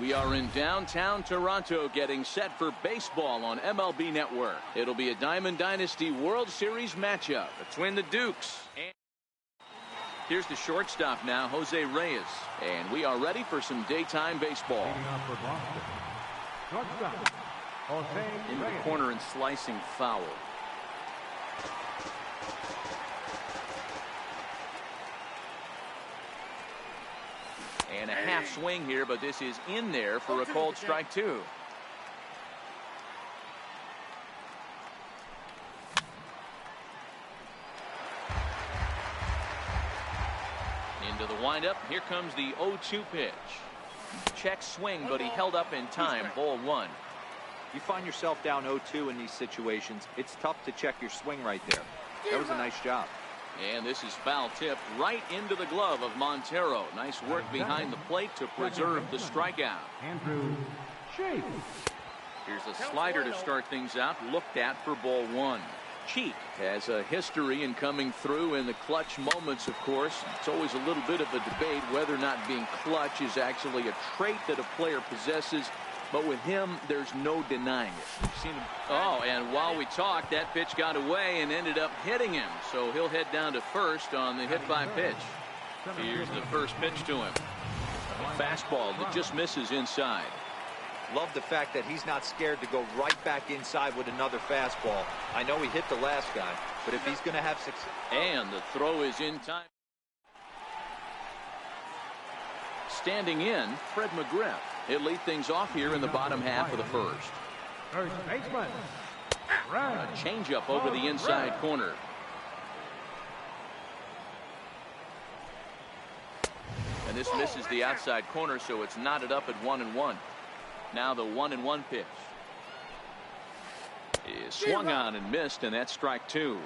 We are in downtown Toronto getting set for baseball on MLB Network. It'll be a Diamond Dynasty World Series matchup between the Dukes. And here's the shortstop now, Jose Reyes. And we are ready for some daytime baseball. Into the corner and slicing foul. And a half swing here, but this is in there for a called strike two. Into the windup. Here comes the 0-2 pitch. Check swing, but he held up in time. Ball one. You find yourself down 0-2 in these situations. It's tough to check your swing right there. That was a nice job. And this is foul tipped right into the glove of Montero. Nice work behind the plate to preserve the strikeout. Andrew Cheek. Here's a slider to start things out. Looked at for ball one. Cheek has a history in coming through in the clutch moments, of course. It's always a little bit of a debate whether or not being clutch is actually a trait that a player possesses. But with him, there's no denying it. We've seen him. Oh, and while we talked, that pitch got away and ended up hitting him. So he'll head down to first on the hit by pitch. Here's the first pitch to him. A fastball that just misses inside. Love the fact that he's not scared to go right back inside with another fastball. I know he hit the last guy, but if he's going to have success. And the throw is in time. Standing in, Fred McGriff. He'll lead things off here in the bottom half of the first. First baseman. A changeup over the inside corner. And this misses the outside corner, so it's knotted up at 1-1. Now the 1-1 pitch is swung on and missed, and that's strike two.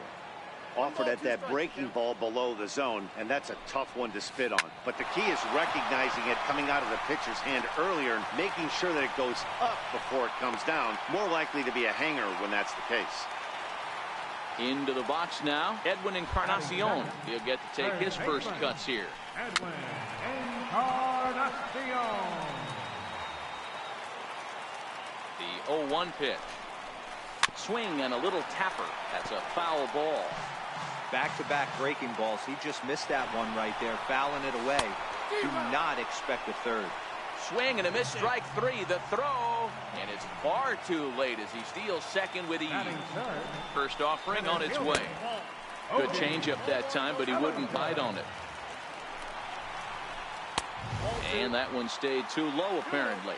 Offered at that breaking ball below the zone, and that's a tough one to spit on. But the key is recognizing it coming out of the pitcher's hand earlier and making sure that it goes up before it comes down. More likely to be a hanger when that's the case. Into the box now, Edwin Encarnacion. He'll get to take his first cuts here. Edwin Encarnacion. The 0-1 pitch. Swing and a little tapper. That's a foul ball. Back-to-back breaking balls. He just missed that one right there, fouling it away. Do not expect a third. Swing and a miss, strike three. The throw, and it's far too late as he steals second with ease. First offering on its way. Good changeup that time, but he wouldn't bite on it. And that one stayed too low, apparently.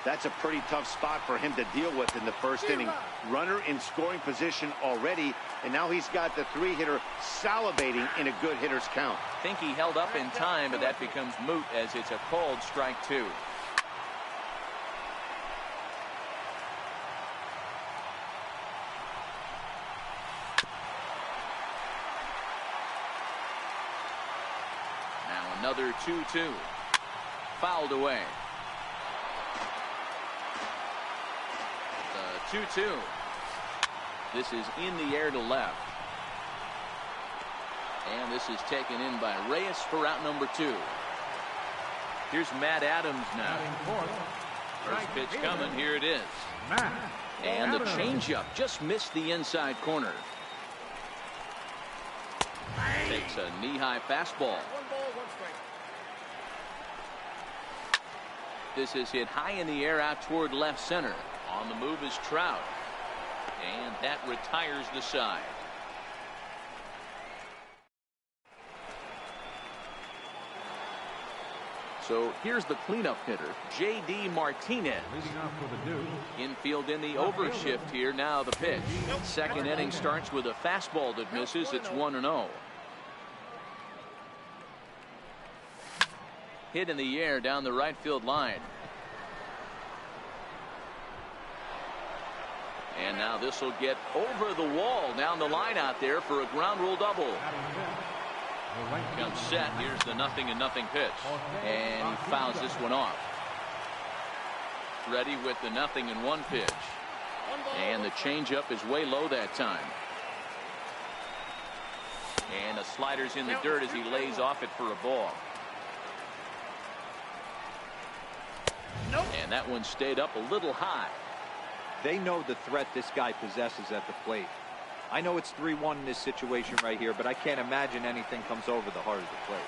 That's a pretty tough spot for him to deal with in the first inning. Runner in scoring position already, and now he's got the three-hitter salivating in a good hitter's count. Think he held up in time, but that becomes moot as it's a called strike two. Now another 2-2. Fouled away. 2-2. This is in the air to left. And this is taken in by Reyes for out number two. Here's Matt Adams now. First pitch coming. Here it is. And the changeup just missed the inside corner. Takes a knee-high fastball. This is hit high in the air out toward left center. On the move is Trout. And that retires the side. So here's the cleanup hitter, J.D. Martinez. Infield in the overshift here. Now the pitch. Second inning starts with a fastball that misses. It's 1-0. Hit in the air down the right field line. And now this will get over the wall down the line out there for a ground rule double. Comes set. Here's the 0-0 pitch. And he fouls this one off. Ready with the 0-1 pitch. And the changeup is way low that time. And the slider's in the dirt as he lays off it for a ball. that one stayed up a little high. They know the threat this guy possesses at the plate. I know it's 3-1 in this situation right here, but I can't imagine anything comes over the heart of the plate.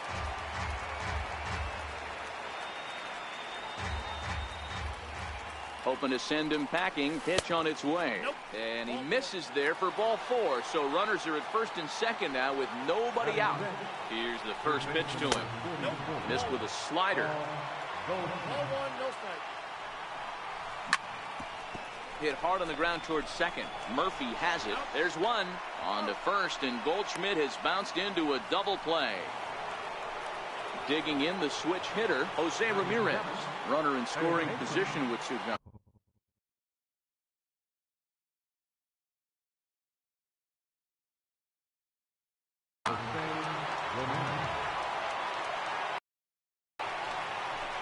Hoping to send him packing. Pitch on its way. Nope. And he misses there for ball 4. So runners are at first and second now with nobody out. Here's the first pitch to him. Nope. Missed with a slider. Ball 1, no strike. Hit hard on the ground towards second. Murphy has it. There's one. On to first, and Goldschmidt has bounced into a double play. Digging in the switch hitter, Jose Ramirez. Runner in scoring position with two guns.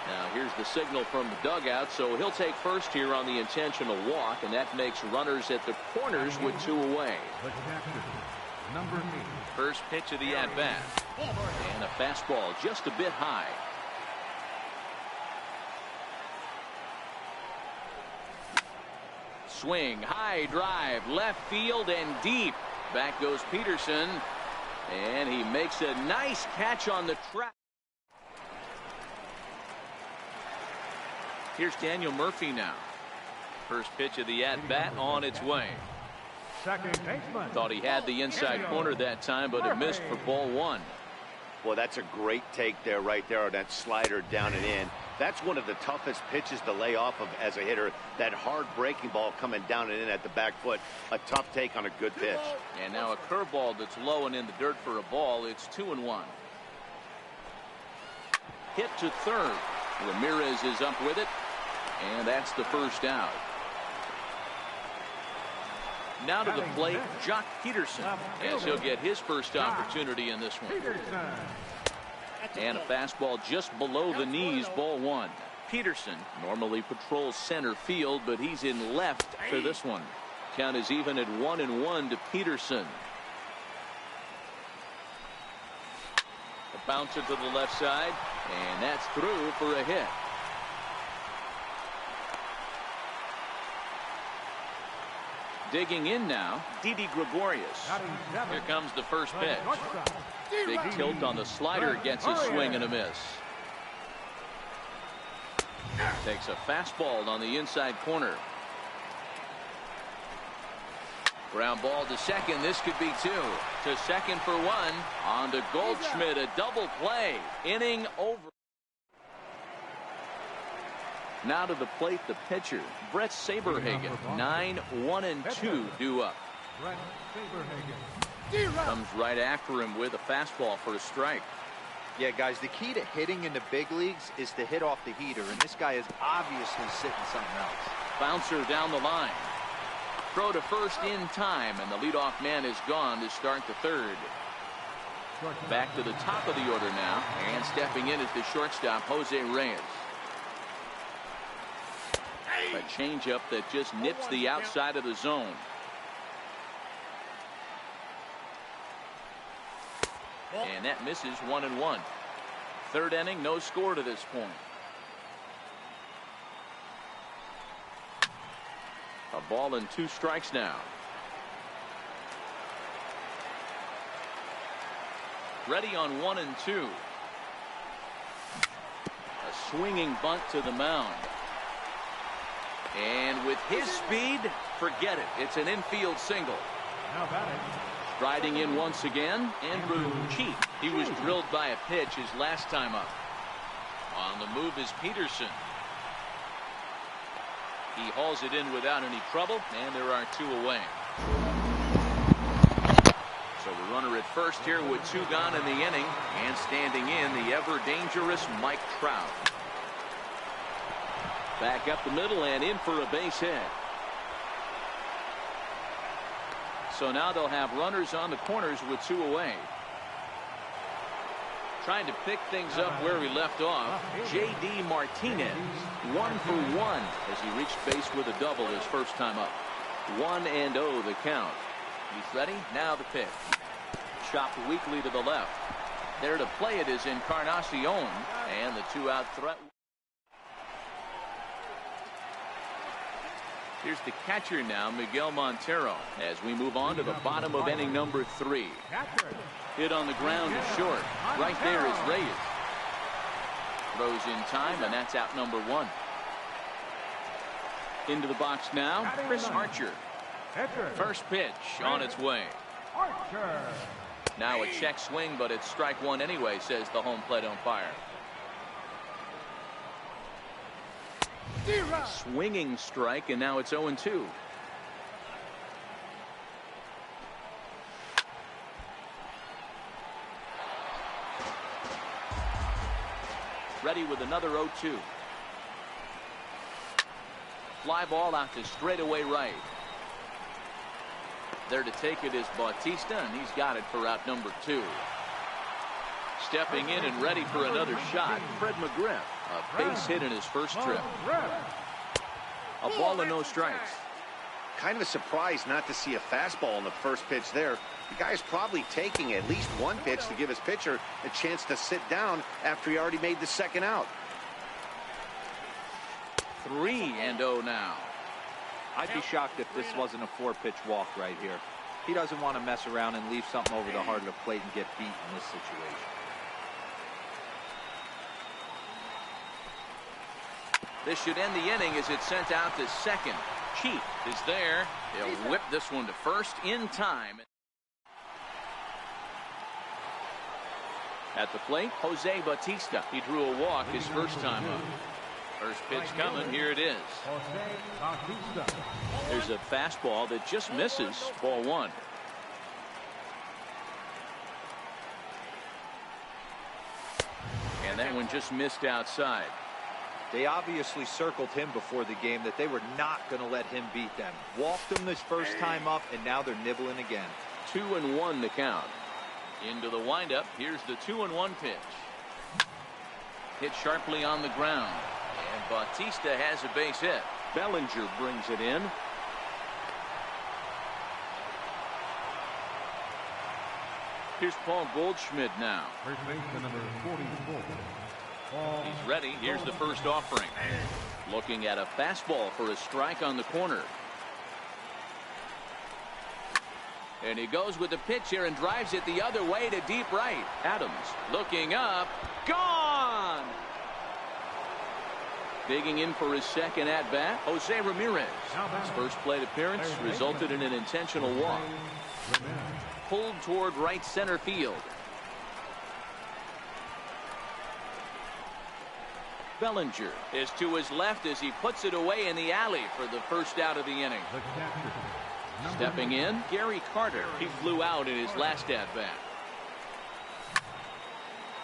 Now here's the signal from the dugout, so he'll take first here on the intentional walk, and that makes runners at the corners with 2 away. Number 8. First pitch of the at-bat. And a fastball just a bit high. Swing, high drive, left field and deep. Back goes Peterson. And he makes a nice catch on the track. Here's Daniel Murphy now. First pitch of the at-bat on its way. Second baseman. Thought he had the inside corner that time, but it missed for ball 1. Well, that's a great take there, right there, on that slider down and in. That's one of the toughest pitches to lay off of as a hitter. That hard breaking ball coming down and in at the back foot. A tough take on a good pitch. And now a curveball that's low and in the dirt for a ball. It's 2-1. Hit to third. Ramirez is up with it. And that's the first out. Now to the plate, Jock Peterson, as he'll get his first opportunity in this one. And a fastball just below the knees, ball 1. Peterson normally patrols center field, but he's in left for this one. Count is even at 1-1 to Peterson. A bouncer to the left side, and that's through for a hit. Digging in now, Didi Gregorius. Here comes the first pitch. Big tilt on the slider, gets a swing and a miss. Takes a fastball on the inside corner. Ground ball to second. This could be 2. To second for 1. On to Goldschmidt, a double play. Inning over. Now to the plate, the pitcher, Brett Saberhagen. 9-1-2 due up. Brett Saberhagen. Comes right after him with a fastball for a strike. Yeah, guys, the key to hitting in the big leagues is to hit off the heater, and this guy is obviously sitting something else. Bouncer down the line. Throw to first in time, and the leadoff man is gone to start the third. Back to the top of the order now, and stepping in is the shortstop, Jose Reyes. A changeup that just nips the outside of the zone. And that misses 1-1. Third inning, no score to this point. A ball and 2 strikes now. Ready on 1-2. A swinging bunt to the mound. And with his speed, forget it. It's an infield single. Now batting. Striding in once again, Andrew Cheek. He was drilled by a pitch his last time up. On the move is Peterson. He hauls it in without any trouble, and there are 2 away. So the runner at first here with 2 gone in the inning, and standing in the ever-dangerous Mike Trout. Back up the middle and in for a base hit. So now they'll have runners on the corners with 2 away. Trying to pick things up where we left off, J.D. Martinez, 1 for 1 as he reached base with a double his first time up. 1-0 the count. He's ready. Now the pitch. Chopped weakly to the left. There to play it is Encarnacion, and the 2-out threat. Here's the catcher now, Miguel Montero, as we move on to the bottom of inning number 3. Hit on the ground is short. Right there is Reyes. Throws in time, and that's out number 1. Into the box now, Chris Archer. First pitch on its way. Now a check swing, but it's strike 1 anyway, says the home plate umpire. Swinging strike, and now it's 0-2. Ready with another 0-2. Fly ball out to straightaway right. There to take it is Bautista, and he's got it for out number 2. Stepping in and ready for another shot, Fred McGriff. A base hit in his first trip. A ball and no strikes. Kind of a surprise not to see a fastball in the first pitch there. The guy's probably taking at least one pitch to give his pitcher a chance to sit down after he already made the second out. 3-0 now. I'd be shocked if this wasn't a 4-pitch walk right here. He doesn't want to mess around and leave something over the heart of the plate and get beat in this situation. This should end the inning as it's sent out to second. Cheek is there. He'll whip this one to first in time. At the plate, Jose Bautista. He drew a walk his first time up. First pitch coming. Here it is. There's a fastball that just misses. Ball 1. And that one just missed outside. They obviously circled him before the game that they were not going to let him beat them. Walked him this first time up, and now they're nibbling again. 2-1 the count. Into the windup. Here's the 2-1 pitch. Hit sharply on the ground. And Bautista has a base hit. Bellinger brings it in. Here's Paul Goldschmidt now. First baseman number 44. He's ready. Here's the first offering. Looking at a fastball for a strike on the corner. And he goes with the pitch here and drives it the other way to deep right. Adams looking up. Gone! Digging in for his second at-bat, Jose Ramirez. His first plate appearance resulted in an intentional walk. Pulled toward right center field. Bellinger is to his left as he puts it away in the alley for the first out of the inning. Stepping in, Gary Carter. He flew out in his last at-bat.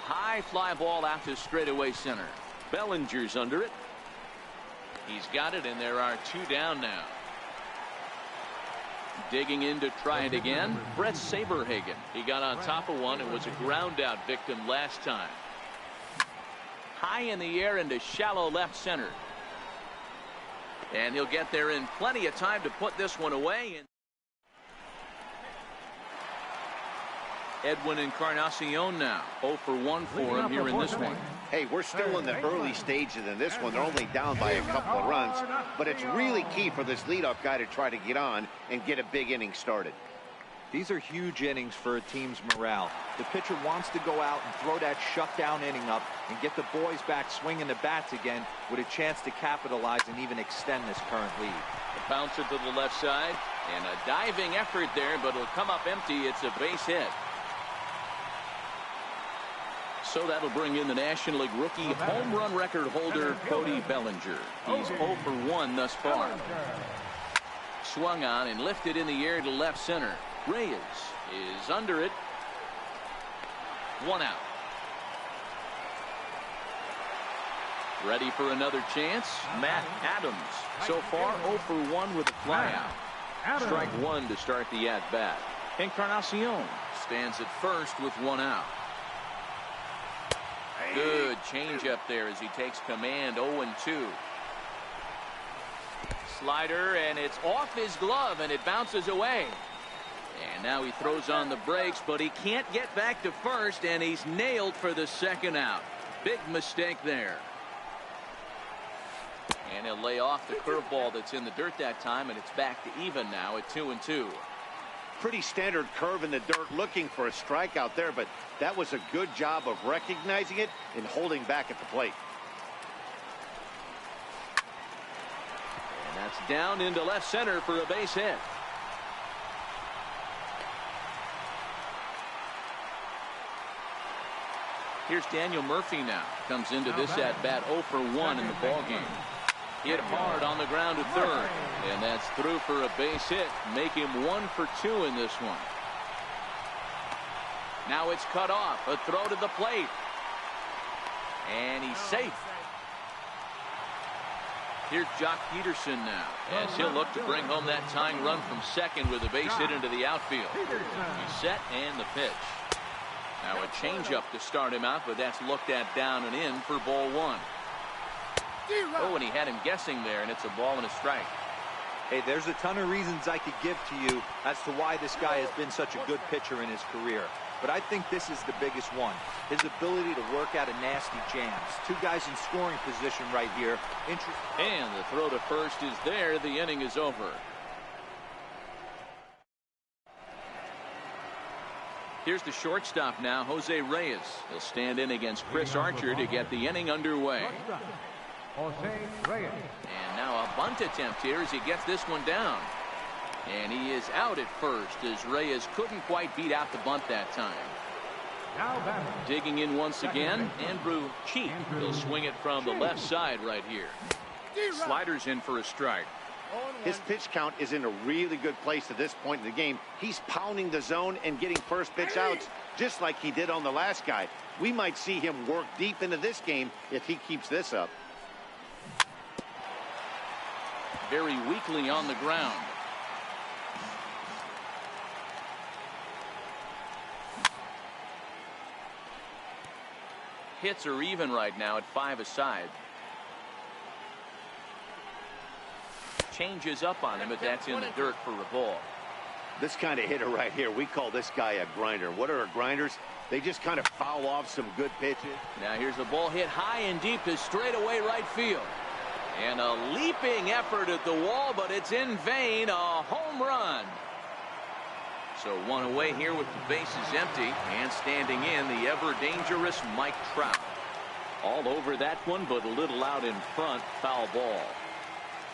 High fly ball out to straightaway center. Bellinger's under it. He's got it, and there are 2 down now. Digging in to try it again, Brett Saberhagen. He got on top of one and was a ground out victim last time. High in the air into shallow left center. And he'll get there in plenty of time to put this one away. Edwin Encarnacion now. 0 for 1 for him here in this one. Hey, we're still in the early stages in this one. They're only down by a couple of runs, but it's really key for this leadoff guy to try to get on and get a big inning started. These are huge innings for a team's morale. The pitcher wants to go out and throw that shutdown inning up and get the boys back swinging the bats again with a chance to capitalize and even extend this current lead. A bouncer to the left side and a diving effort there, but it'll come up empty. It's a base hit. So that'll bring in the National League rookie home run record holder Cody Bellinger. He's 0 for 1 thus far. Swung on and lifted in the air to left center. Reyes is under it. 1 out. Ready for another chance. Matt Adams. So far 0 for 1 with a flyout. Strike 1 to start the at-bat. Encarnacion stands at first with 1 out. Good changeup there as he takes command. 0-2. Slider, and it's off his glove, and it bounces away. And now he throws on the brakes, but he can't get back to first, and he's nailed for the second out. Big mistake there. And he'll lay off the curveball that's in the dirt that time, and it's back to even now at 2-2. Pretty standard curve in the dirt, looking for a strikeout there, but that was a good job of recognizing it and holding back at the plate. And that's down into left center for a base hit. Here's Daniel Murphy now. Comes into this at bat 0 for 1 in the ballgame. Hit hard on the ground to third. And that's through for a base hit. Make him 1 for 2 in this one. Now it's cut off. A throw to the plate. And he's safe. Here's Jock Peterson now, as he'll look to bring home that tying run from second with a base hit into the outfield. He's set and the pitch. Now a changeup to start him out, but that's looked at down and in for ball 1. Oh, and he had him guessing there, and it's a ball and a strike. Hey, there's a ton of reasons I could give to you as to why this guy has been such a good pitcher in his career. But I think this is the biggest one. His ability to work out of nasty jams. Two guys in scoring position right here. And the throw to first is there. The inning is over. Here's the shortstop now, Jose Reyes. He'll stand in against Chris Archer to get the inning underway. Jose Reyes. And now a bunt attempt here as he gets this one down. And he is out at first as Reyes couldn't quite beat out the bunt that time. Now batting. Digging in once again, Andrew Cheek. He'll swing it from the left side right here. Sliders in for a strike. His pitch count is in a really good place at this point in the game. He's pounding the zone and getting first pitch outs just like he did on the last guy. We might see him work deep into this game if he keeps this up. Very weakly on the ground. Hits are even right now at 5 aside. Changes up on him, but that's in the dirt for a ball. This kind of hitter right here, we call this guy a grinder. What are grinders? They just kind of foul off some good pitches. Now here's a ball hit high and deep to straightaway right field. And a leaping effort at the wall, but it's in vain. A home run. So one away here with the bases empty, and standing in the ever dangerous Mike Trout. All over that one, but a little out in front. Foul ball.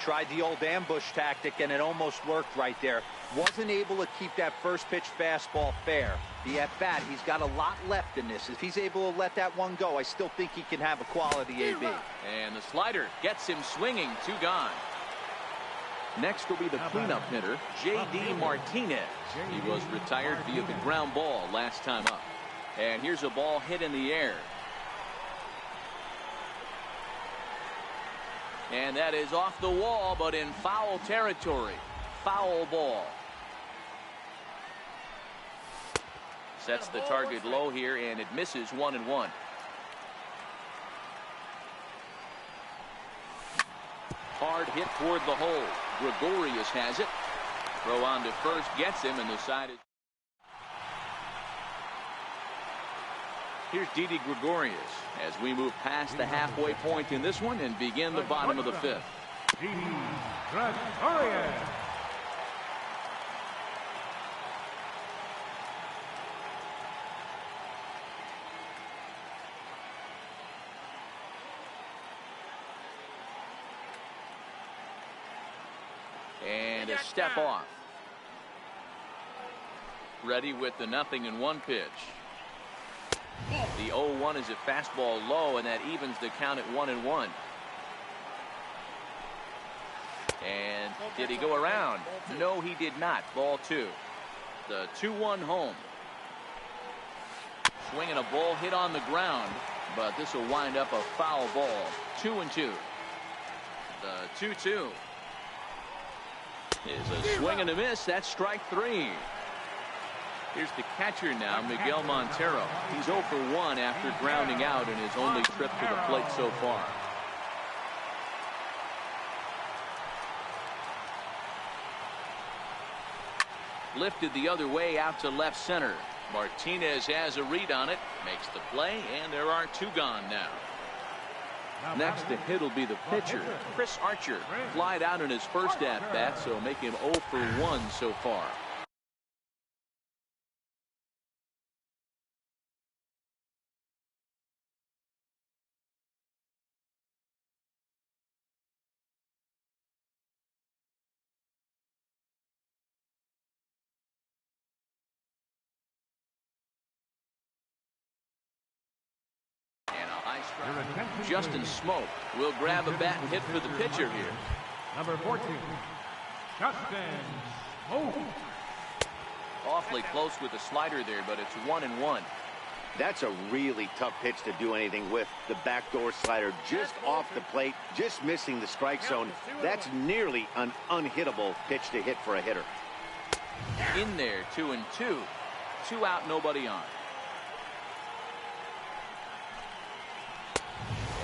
Tried the old ambush tactic, and it almost worked right there. Wasn't able to keep that first pitch fastball fair. The at-bat, he's got a lot left in this. If he's able to let that one go, I still think he can have a quality AB. And the slider gets him swinging. 2 gone. Next will be the cleanup hitter, J.D. Martinez. He was retired via the ground ball last time up. And here's a ball hit in the air. And that is off the wall, but in foul territory. Foul ball. Sets the target low here, and it misses 1-1. Hard hit toward the hole. Gregorius has it. Throw on to first, gets him, and the side is. Here's Didi Gregorius as we move past the halfway point in this one and begin the bottom of the 5th. Didi Gregorius. And a step off. Ready with the 0-1 pitch. The 0-1 is a fastball low, and that evens the count at 1-1. And did he go around? No, he did not. Ball 2. The 2-1 home. Swinging a ball hit on the ground, but this will wind up a foul ball. 2-2. The 2-2 is a swing and a miss. That's strike 3. Here's the catcher now, Miguel Montero. He's 0 for 1 after grounding out in his only trip to the plate so far. Lifted the other way out to left center. Martinez has a read on it, makes the play, and there are 2 gone now. Next to hit will be the pitcher, Chris Archer. Flied out in his first at-bat, so make him 0 for 1 so far. Justin Smoak will grab a bat and hit for the pitcher here. Number 14, Justin Smoak. Awfully close with the slider there, but it's 1-1. That's a really tough pitch to do anything with. The backdoor slider just off the plate, just missing the strike zone. That's nearly an unhittable pitch to hit for a hitter. In there, 2-2. 2 out, nobody on.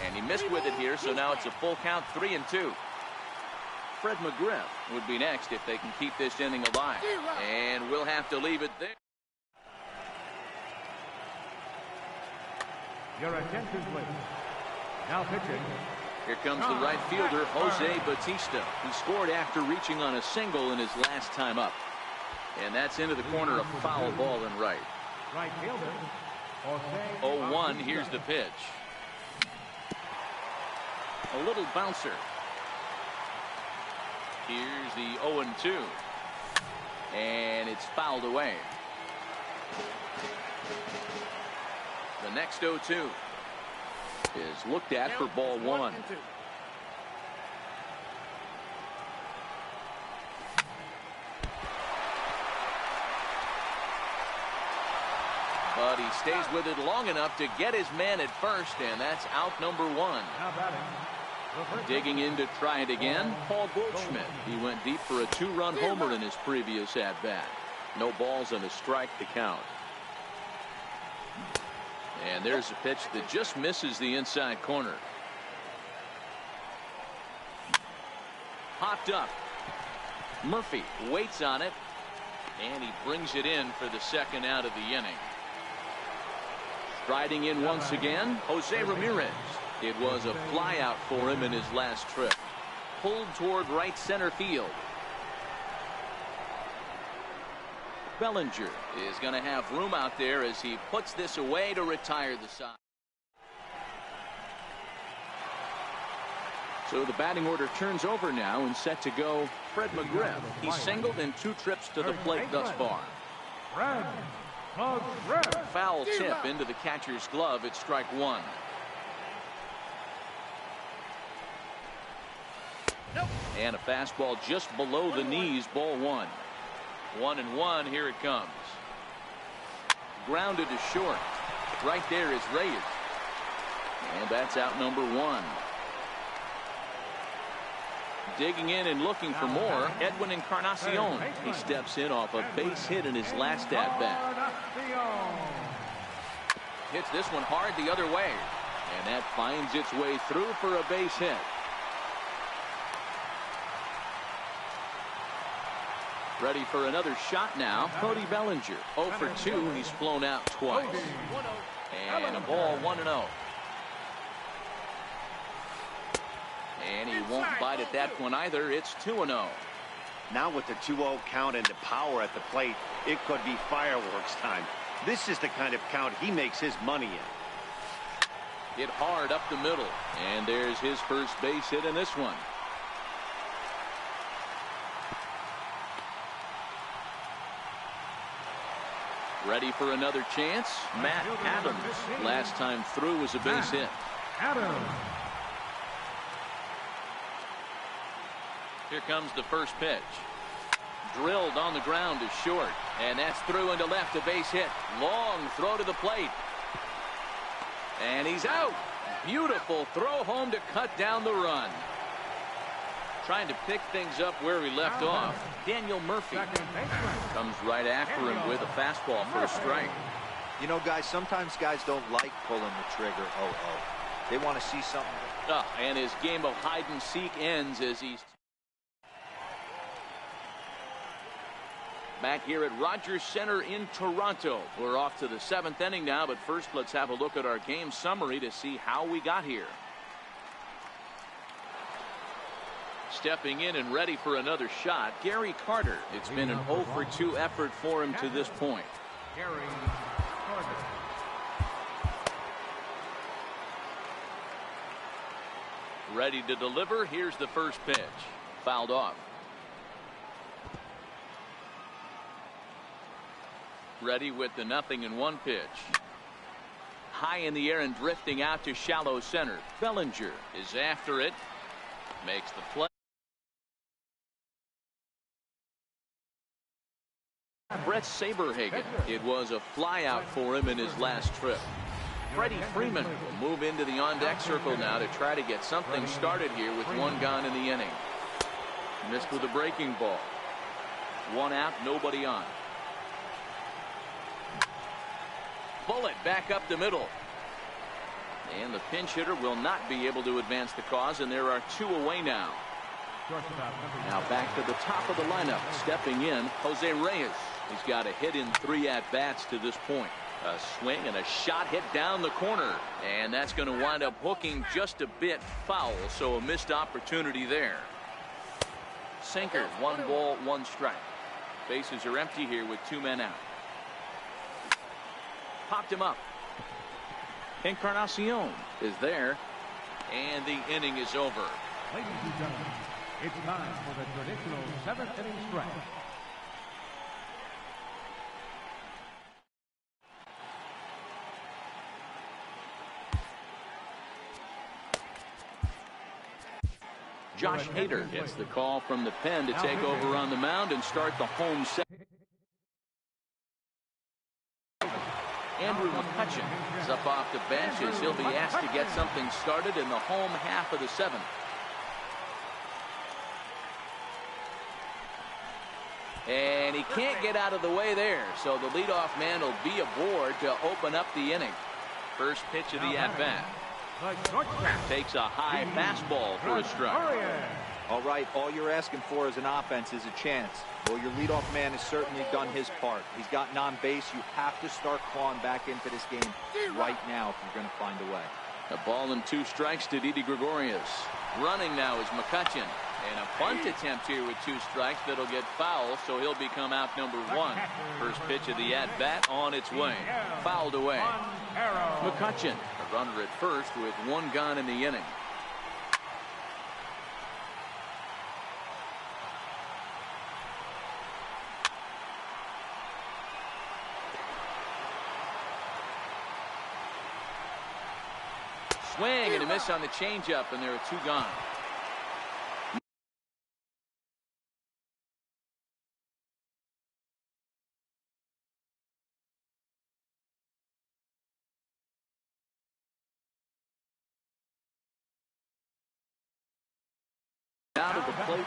And he missed with it here, so now it's a full count, 3-2. Fred McGriff would be next if they can keep this inning alive. And we'll have to leave it there. Your attention, please. Now pitching. Here comes the right fielder, Jose Bautista, who scored after reaching on a single in his last time up. And that's into the corner, a foul ball in right. Right fielder, Jose 0-1, here's the pitch. A little bouncer. Here's the 0-2. And it's fouled away. The next 0-2 is looked at for ball 1. But he stays with it long enough to get his man at first, and that's out number 1. Now batting. Digging in to try it again, Paul Goldschmidt. He went deep for a 2-run homer in his previous at-bat. No balls and a strike to count. And there's a pitch that just misses the inside corner. Popped up. Murphy waits on it, and he brings it in for the second out of the inning. Striding in once again, Jose Ramirez. It was a flyout for him in his last trip. Pulled toward right center field. Bellinger is going to have room out there as he puts this away to retire the side. So the batting order turns over now and set to go Fred McGriff. He's singled in 2 trips to the plate thus far. Fred McGriff. Foul tip into the catcher's glove. It's strike 1. And a fastball just below the knees, ball 1. 1-1, here it comes. Grounded to short. Right there is Reyes. And that's out number 1. Digging in and looking for more, Edwin Encarnacion. He steps in off a base hit in his last at-bat. Hits this one hard the other way. And that finds its way through for a base hit. Ready for another shot now, Cody Bellinger. 0 for 2. He's flown out twice. And a ball 1-0. And he won't bite at that one either. It's 2-0. Now with the 2-0 count and the power at the plate, it could be fireworks time. This is the kind of count he makes his money in. Hit hard up the middle. And there's his first base hit in this one. Ready for another chance, Matt Adams. Last time through was a base hit. Adams. Here comes the first pitch. Drilled on the ground to short. And that's through into left, a base hit. Long throw to the plate. And he's out. Beautiful throw home to cut down the run. Trying to pick things up where he left off. Daniel Murphy comes right after him with a fastball for a strike. You know, guys, sometimes guys don't like pulling the trigger 0-0. They want to see something. And his game of hide and seek ends as he's back here at Rogers Center in Toronto. We're off to the 7th inning now, but first let's have a look at our game summary to see how we got here. stepping in and ready for another shot, Gary Carter. It's been an 0 for 2 effort for him to this point. Gary Carter. Ready to deliver. Here's the first pitch. Fouled off. Ready with the 0-1 pitch. High in the air and drifting out to shallow center. Bellinger is after it. Makes the play. Brett Saberhagen. It was a flyout for him in his last trip. Freddie Freeman will move into the on-deck circle now to try to get something started here with one gone in the inning. Missed with a breaking ball. One out, nobody on. Bullet back up the middle. And the pinch hitter will not be able to advance the cause, and there are 2 away now. Now back to the top of the lineup. Stepping in, Jose Reyes. He's got a hit in 3 at-bats to this point. A swing and a shot hit down the corner. And that's going to wind up hooking just a bit foul, so a missed opportunity there. Sinker, 1 ball, 1 strike. Bases are empty here with 2 men out. Popped him up. Encarnacion is there. And the inning is over. Ladies and gentlemen, it's time for the traditional 7th inning stretch. Josh Hader gets the call from the pen to take over on the mound and start the home set. Andrew McCutchen is up off the bench as he'll be asked to get something started in the home half of the 7th. And he can't get out of the way there, so the leadoff man will be aboard to open up the inning. First pitch of the at-bat. Takes a high fastball for a strike. All right, all you're asking for as an offense is a chance. Well, your leadoff man has certainly done his part. He's gotten on base. You have to start clawing back into this game right now if you're going to find a way. A ball and 2 strikes to Didi Gregorius. Running now is McCutchen. And a bunt attempt here with 2 strikes that'll get foul, so he'll become out number 1. First pitch of the at-bat on its way. Fouled away. McCutchen, a runner at first with 1 gone in the inning. Swing and a miss on the changeup, and there are 2 gone. Out of the plate,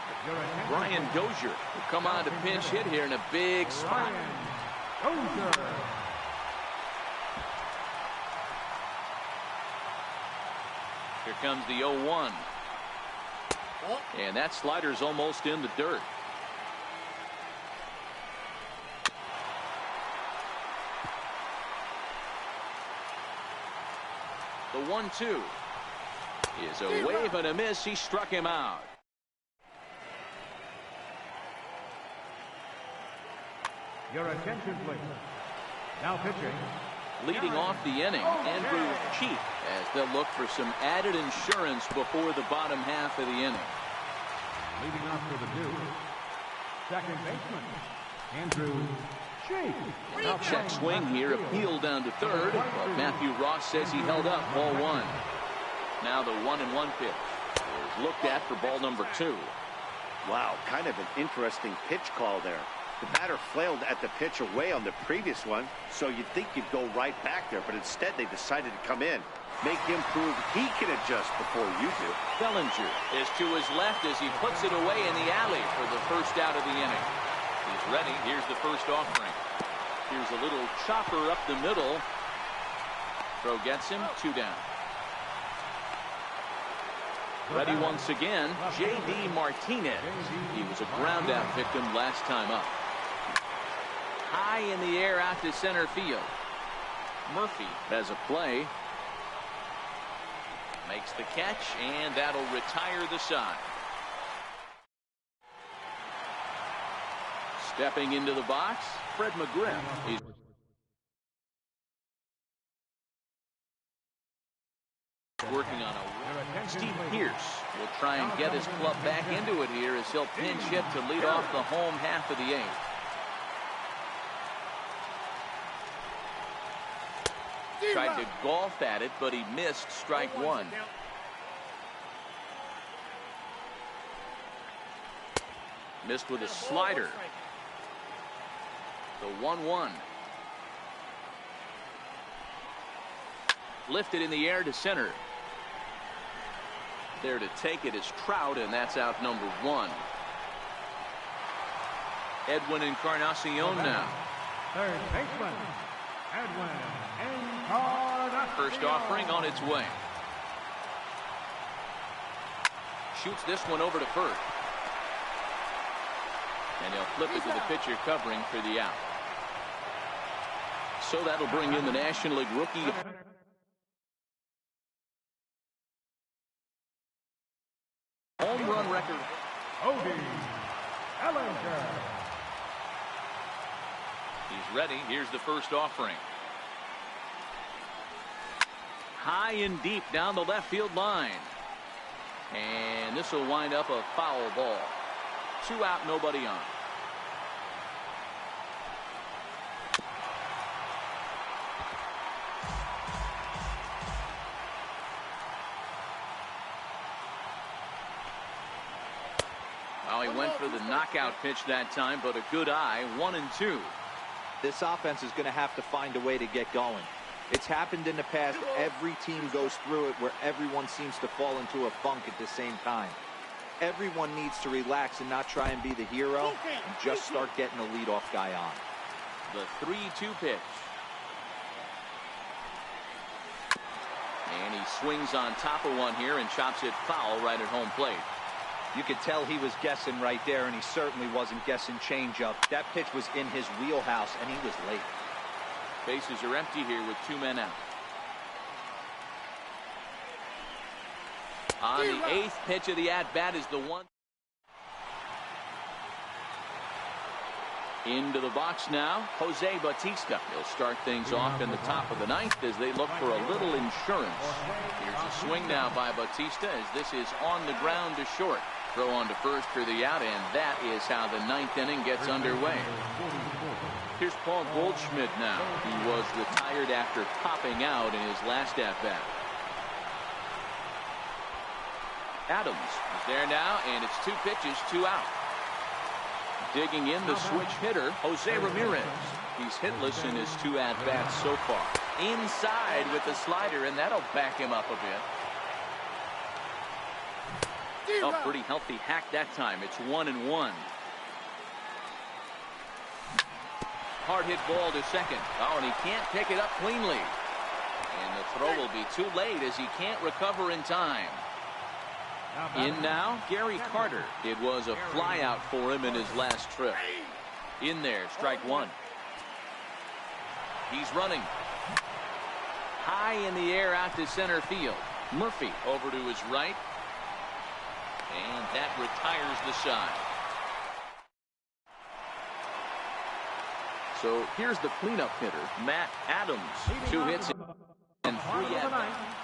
Brian Dozier will come on to pinch hit here in a big spot. Here comes the 0-1. And that slider's almost in the dirt. The 1-2 is a wave and a miss. He struck him out. Your attention, please. Now pitching. Leading off the inning, Andrew Cheek, as they'll look for some added insurance before the bottom half of the inning. Leading off for the Dukes, second baseman, Andrew Cheek. Check swing here, appeal down to third, but Matthew Ross says he held up. Ball 1. Now the 1-1 pitch is looked at for ball number 2. Wow, kind of an interesting pitch call there. The batter flailed at the pitch away on the previous one, so you'd think you'd go right back there, but instead they decided to come in, make him prove he can adjust before you do. Bellinger is to his left as he puts it away in the alley for the first out of the inning. He's ready. Here's the first offering. Here's a little chopper up the middle. Throw gets him. 2 down. Ready once again, J.D. Martinez. He was a ground out victim last time up. High in the air out to center field. Murphy has a play. Makes the catch, and that'll retire the side. Stepping into the box, Fred McGriff. He's working on a Steve Pierce will try and get his club back into it here as he'll pinch hit to lead off the home half of the 8th. Tried to golf at it, but he missed strike 1. Missed with a slider. The 1-1. Lifted in the air to center. There to take it is Trout, and that's out number 1. Edwin Encarnacion now. Third baseman, Edwin Encarnacion. First offering on its way. Shoots this one over to first. And he'll flip it to the pitcher covering for the out. So that'll bring in the National League rookie. Home run record. Cody Bellinger. He's ready. Here's the first offering. High and deep down the left field line. And this will wind up a foul ball. 2 out, nobody on. Well, he went for the knockout pitch that time, but a good eye. 1-2. This offense is going to have to find a way to get going. It's happened in the past. Every team goes through it where everyone seems to fall into a funk at the same time. Everyone needs to relax and not try and be the hero and just start getting the leadoff guy on. The 3-2 pitch. And he swings on top of one here and chops it foul right at home plate. You could tell he was guessing right there, and he certainly wasn't guessing changeup. That pitch was in his wheelhouse, and he was late. Bases are empty here with 2 men out. On the 8th pitch of the at-bat is the one. Into the box now, Jose Bautista. He'll start things off in the top of the 9th as they look for a little insurance. Here's a swing now by Bautista as this is on the ground to short. Throw on to first for the out, and that is how the 9th inning gets underway. Here's Paul Goldschmidt now. He was retired after popping out in his last at-bat. Adams is there now, and it's 2 pitches, 2 out. Digging in the switch hitter, Jose Ramirez. He's hitless in his 2 at-bats so far. Inside with the slider, and that'll back him up a bit. A pretty healthy hack that time. It's 1-1. Hard hit ball to second. Oh, and he can't pick it up cleanly. And the throw will be too late as he can't recover in time. In now, Gary Carter. It was a fly out for him in his last trip. In there, strike 1. He's running. High in the air out to center field. Murphy over to his right. And that retires the side. So here's the cleanup hitter, Matt Adams. 2 hits and 3 at-bats.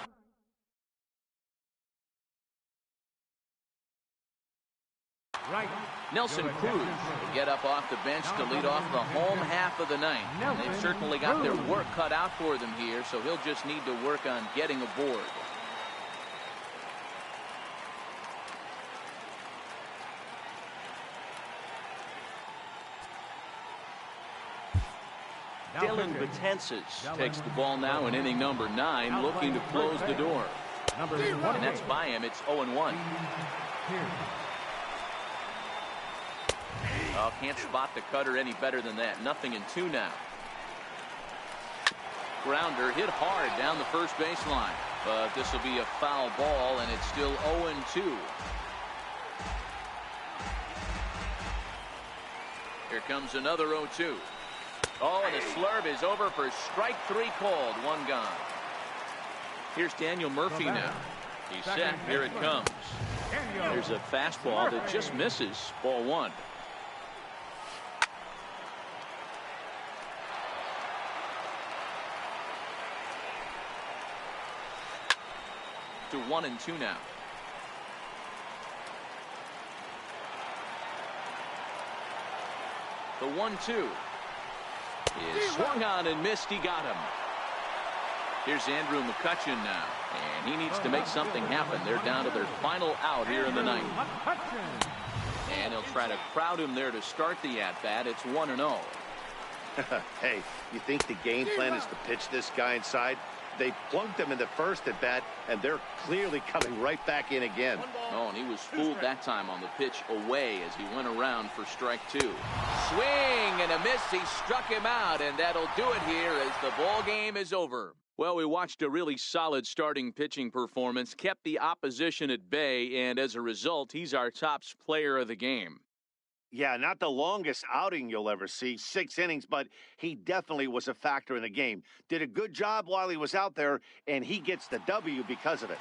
Right. Nelson Cruz will get up off the bench to lead off the home half of the 9th. They've certainly got their work cut out for them here, so he'll just need to work on getting aboard. Dylan Betances takes the ball now in inning number 9, looking to close the door. And that's by him. It's 0-1. Oh, can't spot the cutter any better than that. 0-2 now. Grounder hit hard down the first baseline. But this will be a foul ball, and it's still 0-2. Here comes another 0-2. Oh, and the slurve is over for strike 3 called. 1 gone. Here's Daniel Murphy now. He's set. Here it comes. There's a fastball that just misses. Ball 1. to 1-2 now. The 1-2 is swung on and missed. He got him. Here's Andrew McCutchen now, and he needs to make something happen. They're down to their final out here in the ninth. And he'll try to crowd him there to start the at-bat. It's 1-0. Hey, you think the game plan is to pitch this guy inside? They plunked him in the first at bat, and they're clearly coming right back in again. Oh, and he was fooled that time on the pitch away as he went around for strike 2. Swing and a miss. He struck him out, and that'll do it here as the ball game is over. Well, we watched a really solid starting pitching performance, kept the opposition at bay, and as a result, he's our top player of the game. Yeah, not the longest outing you'll ever see, 6 innings, but he definitely was a factor in the game. Did a good job while he was out there, and he gets the W because of it.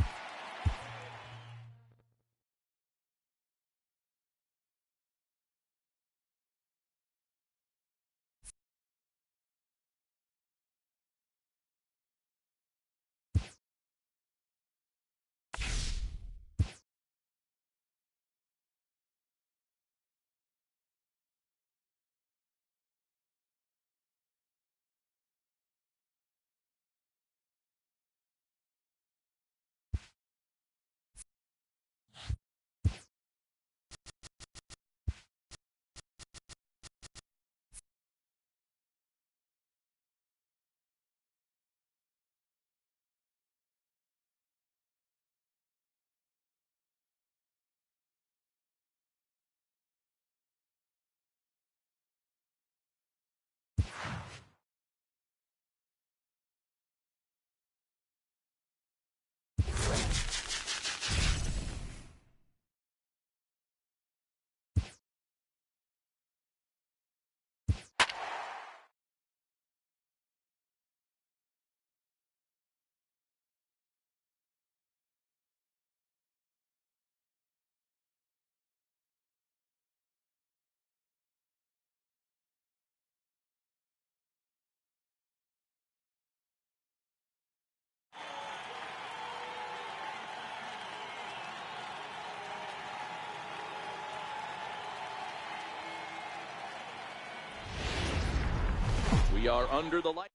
We are under the light.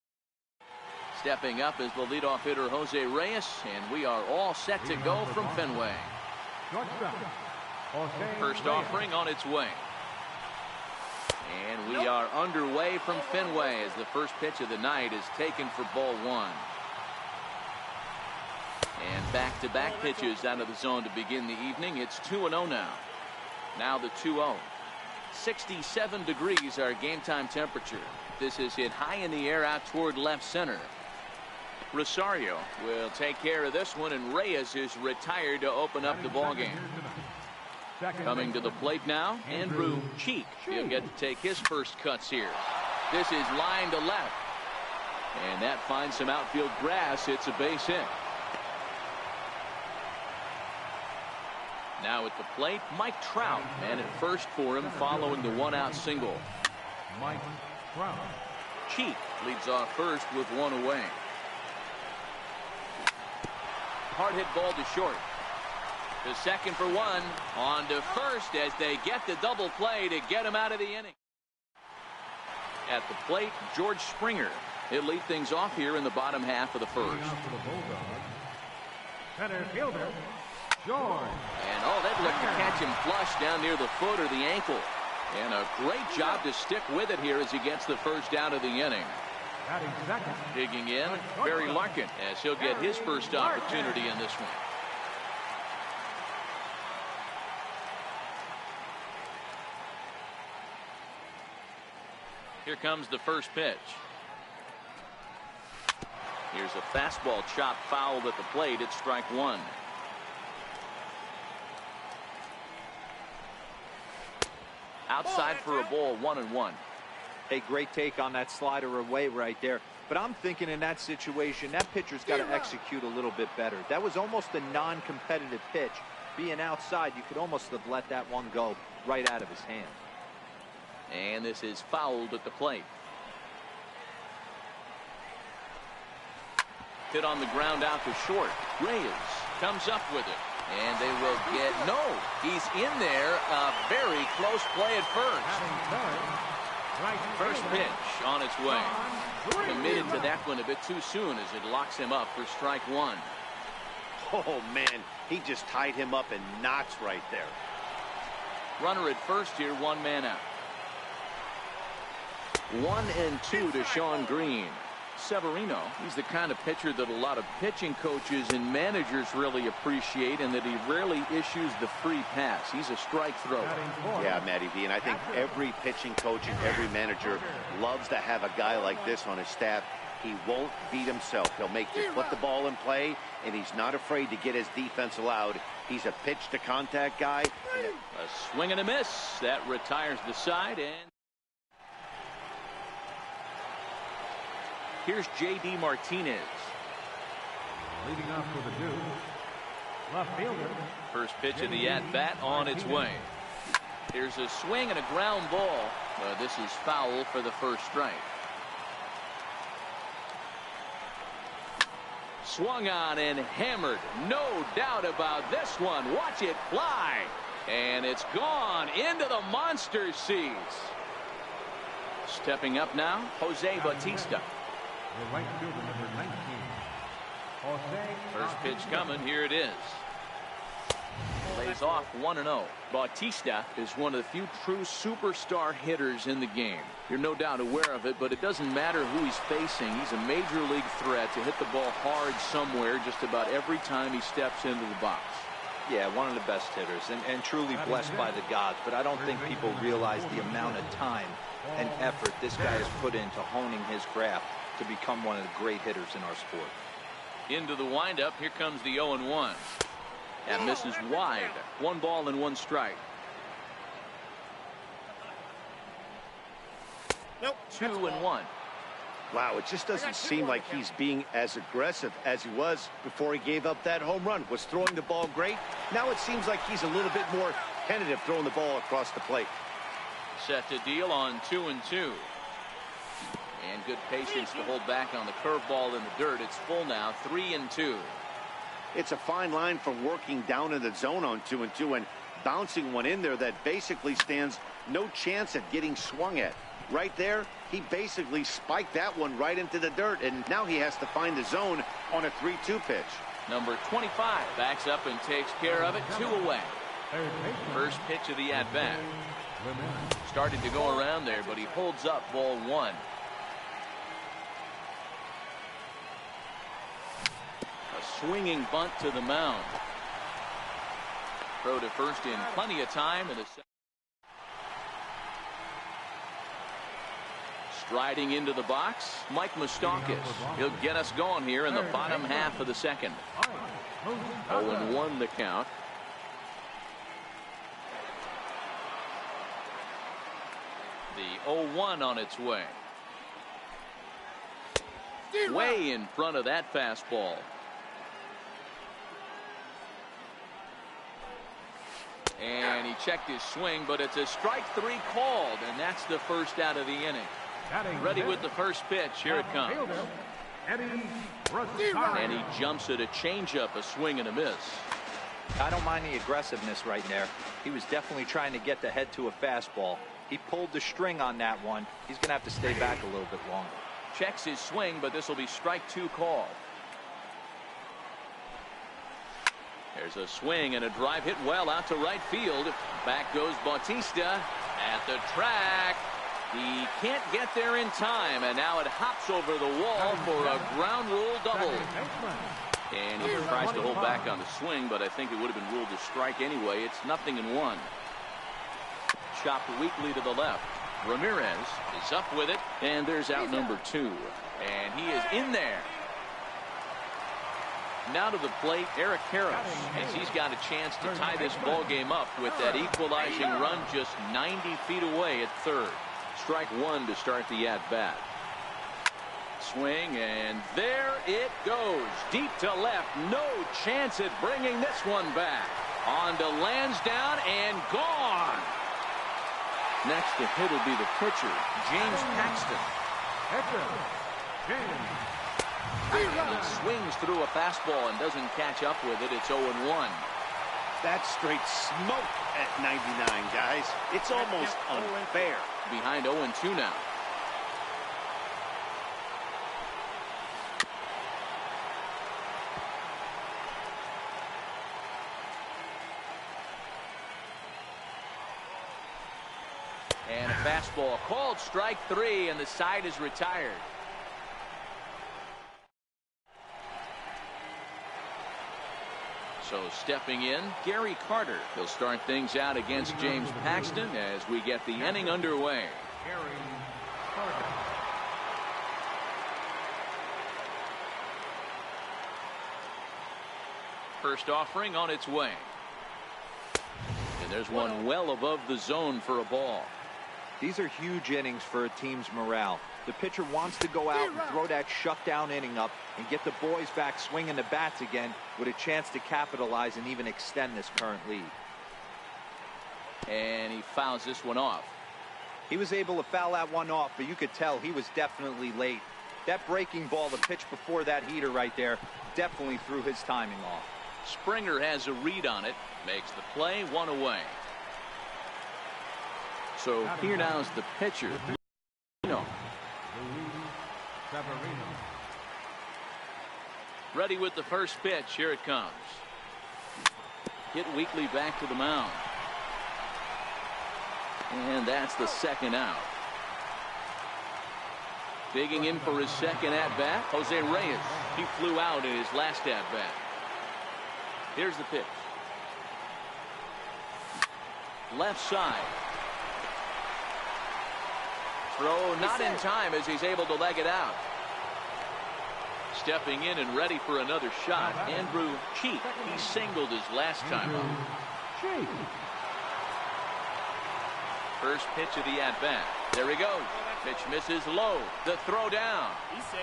Stepping up is the leadoff hitter Jose Reyes, and we are all set to go from Fenway. First offering on its way. And we are underway from Fenway as the first pitch of the night is taken for ball 1. And back-to-back pitches out of the zone to begin the evening. It's 2-0 now. Now the 2-0. 67 degrees our game time temperature. This is hit high in the air out toward left center. Rosario will take care of this one, and Reyes is retired to open up the ball game. Coming to the plate now, Andrew Cheek. He'll get to take his first cuts here. This is line to left, and that finds some outfield grass. It's a base hit. Now at the plate, Mike Trout, man at first for him following the one-out single. Mike Trout. Cheek leads off first with one away. Hard hit ball to short. The second for one. On to first as they get the double play to get him out of the inning. At the plate, George Springer. He'll lead things off here in the bottom half of the first. Center fielder, George. And oh, that looked to catch him flush down near the foot or the ankle. And a great job to stick with it here as he gets the first out of the inning. Digging in, Barry Larkin, as he'll get his first opportunity in this one. Here comes the first pitch. Here's a fastball chop fouled at the plate. It's strike 1. Outside for a ball, 1-1. A great take on that slider away right there. But I'm thinking in that situation, that pitcher's got to execute a little bit better. That was almost a non-competitive pitch. Being outside, you could almost have let that one go right out of his hand. And this is fouled at the plate. Hit on the ground out to short. Reyes Comes up with it. And they will get, no, he's in there. A very close play at first. First pitch on its way. Committed to that one a bit too soon as it locks him up for strike one. Oh, man, he just tied him up in knots right there. Runner at first here, one man out. 1-2 to Shawn Green. Severino, he's the kind of pitcher that a lot of pitching coaches and managers really appreciate, and that he rarely issues the free pass. He's a strike thrower. Yeah, Matty V, and I think every pitching coach and every manager loves to have a guy like this on his staff. He won't beat himself. He'll make you put the ball in play, and he's not afraid to get his defense allowed. He's a pitch-to-contact guy. A swing and a miss. That retires the side, and here's J.D. Martinez. Leading off for the Dukes, left fielder. First pitch of the at-bat on its way. Here's a swing and a ground ball. This is foul for the first strike. Swung on and hammered. No doubt about this one. Watch it fly. And it's gone into the monster seats. Stepping up now, Jose Bautista. The right fielder, number 19. Jose First pitch coming. Here it is. Lays off 1-0. Bautista is one of the few true superstar hitters in the game. You're no doubt aware of it, but it doesn't matter who he's facing. He's a major league threat to hit the ball hard somewhere just about every time he steps into the box. Yeah, one of the best hitters and truly blessed by the gods, but I don't think people realize the amount of time and effort this guy has put into honing his craft to become one of the great hitters in our sport. Into the windup. Here comes the 0-1. That misses wide. 1 ball and 1 strike. Nope. 2-1. Wow, it just doesn't seem like he's being as aggressive as he was before he gave up that home run. Was throwing the ball great. Now it seems like he's a little bit more tentative throwing the ball across the plate. Set to deal on 2-2. And good patience to hold back on the curveball in the dirt. It's full now, 3-2. It's a fine line for working down in the zone on 2-2 and bouncing one in there that basically stands no chance at getting swung at. Right there, he basically spiked that one right into the dirt, and now he has to find the zone on a 3-2 pitch. Number 25 backs up and takes care of it. 2 away. First pitch of the at-bat. Started to go around there, but he holds up ball 1. Swinging bunt to the mound. Throw to first in plenty of time. And striding into the box, Mike Moustakas. He'll get us going here in the bottom half of the second. 0-1 the count. The 0-1 on its way. Way in front of that fastball. And he checked his swing, but it's a strike 3 called, and that's the first out of the inning. Ready with the first pitch. Here it comes. And he jumps at a changeup, a swing and a miss. I don't mind the aggressiveness right there. He was definitely trying to get the head to a fastball. He pulled the string on that one. He's going to have to stay back a little bit longer. Checks his swing, but this will be strike 2 called. There's a swing and a drive hit well out to right field. Back goes Bautista at the track. He can't get there in time, and now it hops over the wall for a ground rule double. And he tries to hold back on the swing, but I think it would have been ruled a strike anyway. It's 0-1. Chopped weakly to the left. Ramirez is up with it, and there's out number 2. And he is in there. Now to the plate, Eric Karros, as he's got a chance to tie this ball game up with that equalizing run just 90 feet away at third. Strike 1 to start the at-bat. Swing, and there it goes. Deep to left. No chance at bringing this one back. On to Lansdowne, and gone. Next to hit will be the pitcher, James Paxton. Pitcher, James He swings through a fastball and doesn't catch up with it. It's 0-1. That's straight smoke at 99, guys. It's almost unfair. Behind 0-2 now. And a fastball called strike 3, and the side is retired. So stepping in, Gary Carter. He'll start things out against James Paxton as we get the inning underway. Gary Carter. First offering on its way. And there's one well above the zone for a ball. These are huge innings for a team's morale. The pitcher wants to go out and throw that shutdown inning up and get the boys back swinging the bats again with a chance to capitalize and even extend this current lead. And he fouls this one off. He was able to foul that one off, but you could tell he was definitely late. That breaking ball, the pitch before that heater right there, definitely threw his timing off. Springer has a read on it, makes the play, 1 away. So here now is the pitcher. Luis Severino. Ready with the first pitch. Here it comes. Hit weakly back to the mound. And that's the second out. Digging in for his second at-bat, Jose Reyes. He flew out in his last at-bat. Here's the pitch. Left side. Throw not in time as he's able to leg it out. Stepping in and ready for another shot, Andrew Cheek. He singled his last time up. First pitch of the at-bat. There he goes. Pitch misses low. The throw down. He's safe.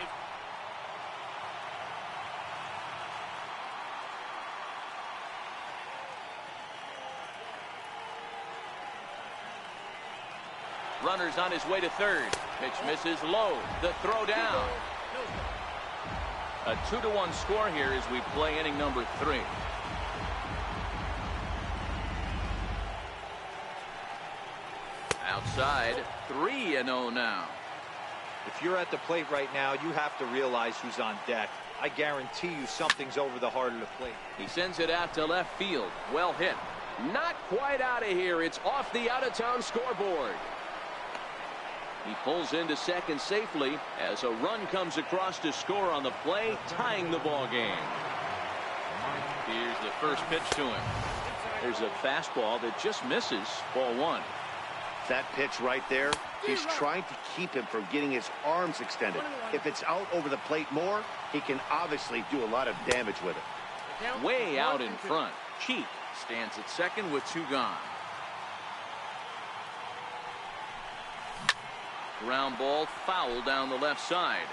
Runners on his way to third. Pitch misses low. The throw down. A 2-1 score here as we play inning number 3. Outside, 3-0 now. If you're at the plate right now, you have to realize who's on deck. I guarantee you something's over the heart of the plate. He sends it out to left field. Well hit. Not quite out of here. It's off the out-of-town scoreboard. He pulls into second safely as a run comes across to score on the play, tying the ball game. Here's the first pitch to him. There's a fastball that just misses. Ball 1. That pitch right there, he's trying to keep him from getting his arms extended. If it's out over the plate more, he can obviously do a lot of damage with it. Way out in front. Cheek stands at second with 2 gone. Ground ball foul down the left side.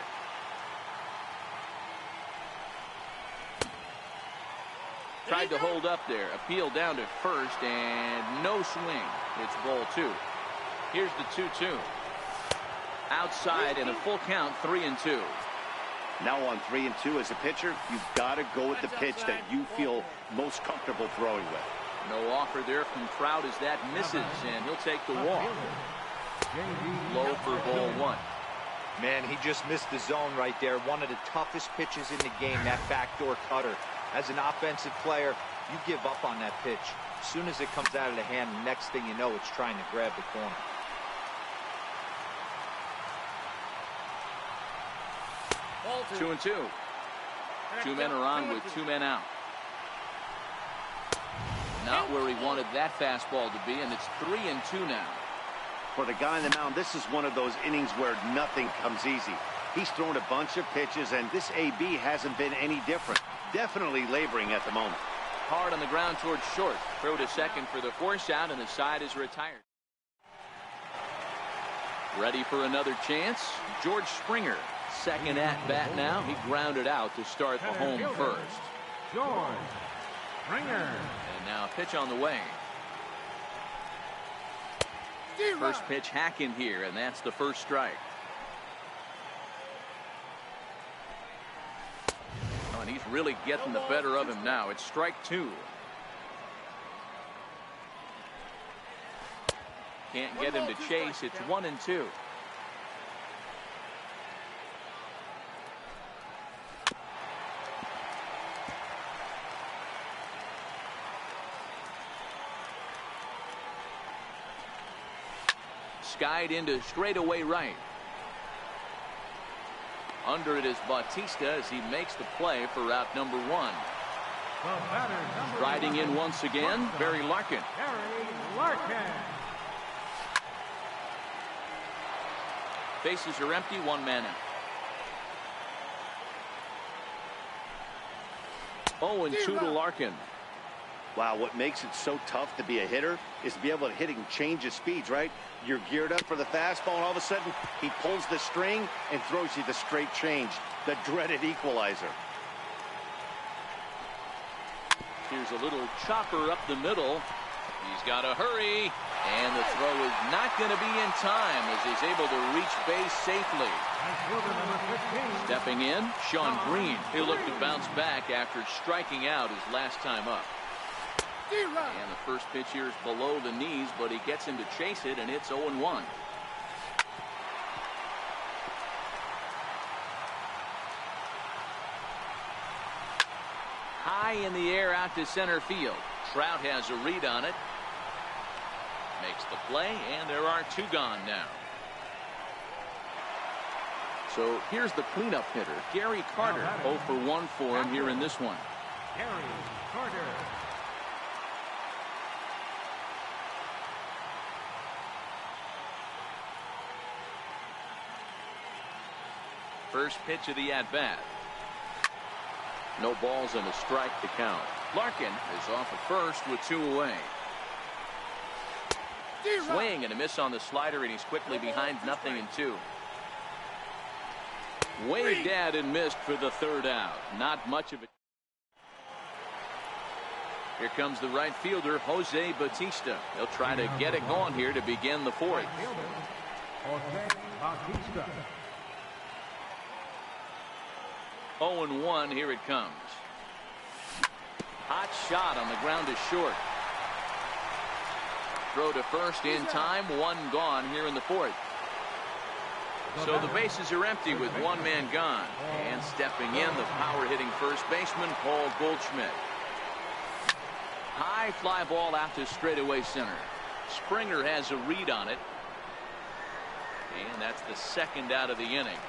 Tried to hold up there. Appeal down to first and no swing. It's ball 2. Here's the 2-2. Outside and a full count, 3-2. Now on 3-2 as a pitcher, you've got to go with the pitch that you feel most comfortable throwing with. No offer there from Trout as that misses, and he'll take the walk. Low for ball 1. Man, he just missed the zone right there. One of the toughest pitches in the game, that backdoor cutter. As an offensive player, you give up on that pitch. As soon as it comes out of the hand, the next thing you know, it's trying to grab the corner. Ball 2. 2-2. 2 men are on with 2 men out. Not where he wanted that fastball to be, and it's 3-2 now. For the guy on the mound, this is one of those innings where nothing comes easy. He's thrown a bunch of pitches, and this AB hasn't been any different. Definitely laboring at the moment. Hard on the ground towards short. Throw to second for the force out, and the side is retired. Ready for another chance. George Springer. Second at bat now. He grounded out to start the home first. George Springer. And now a pitch on the way. First pitch hack in here, and that's the first strike. really getting the better of him now. It's strike two. Can't get him to chase. It's 1-2. Skied into straightaway right. Under it is Bautista as he makes the play for out number one. Riding in once again, Barry Larkin. Barry Larkin. Bases are empty, one man out. 0-2 to Larkin. Wow, what makes it so tough to be a hitter is to be able to hit and change his speeds, right? You're geared up for the fastball, and all of a sudden, he pulls the string and throws you the straight change, the dreaded equalizer. Here's a little chopper up the middle. He's got to hurry, and the throw is not going to be in time as he's able to reach base safely. Stepping in, Sean Green. He'll look to bounce back after striking out his last time up. And the first pitch here is below the knees, but he gets him to chase it, and it's 0-1. High in the air out to center field. Trout has a read on it. Makes the play, and there are two gone now. So here's the cleanup hitter, Gary Carter. 0 for 1 for him here in this one. Gary Carter. First pitch of the at-bat. No balls and a strike to count. Larkin is off at first with 2 away. Swing and a miss on the slider, and he's quickly behind 0-2. Waved at and missed for the third out. Not much of it. Here comes the right fielder, Jose Bautista. He'll try to get it going here to begin the fourth. Jose Bautista. 0-1, here it comes. Hot shot on the ground to short. Throw to first in time, 1 gone here in the fourth. So the bases are empty with 1 man gone. And stepping in, the power-hitting first baseman, Paul Goldschmidt. High fly ball out to straightaway center. Springer has a read on it. And that's the second out of the inning.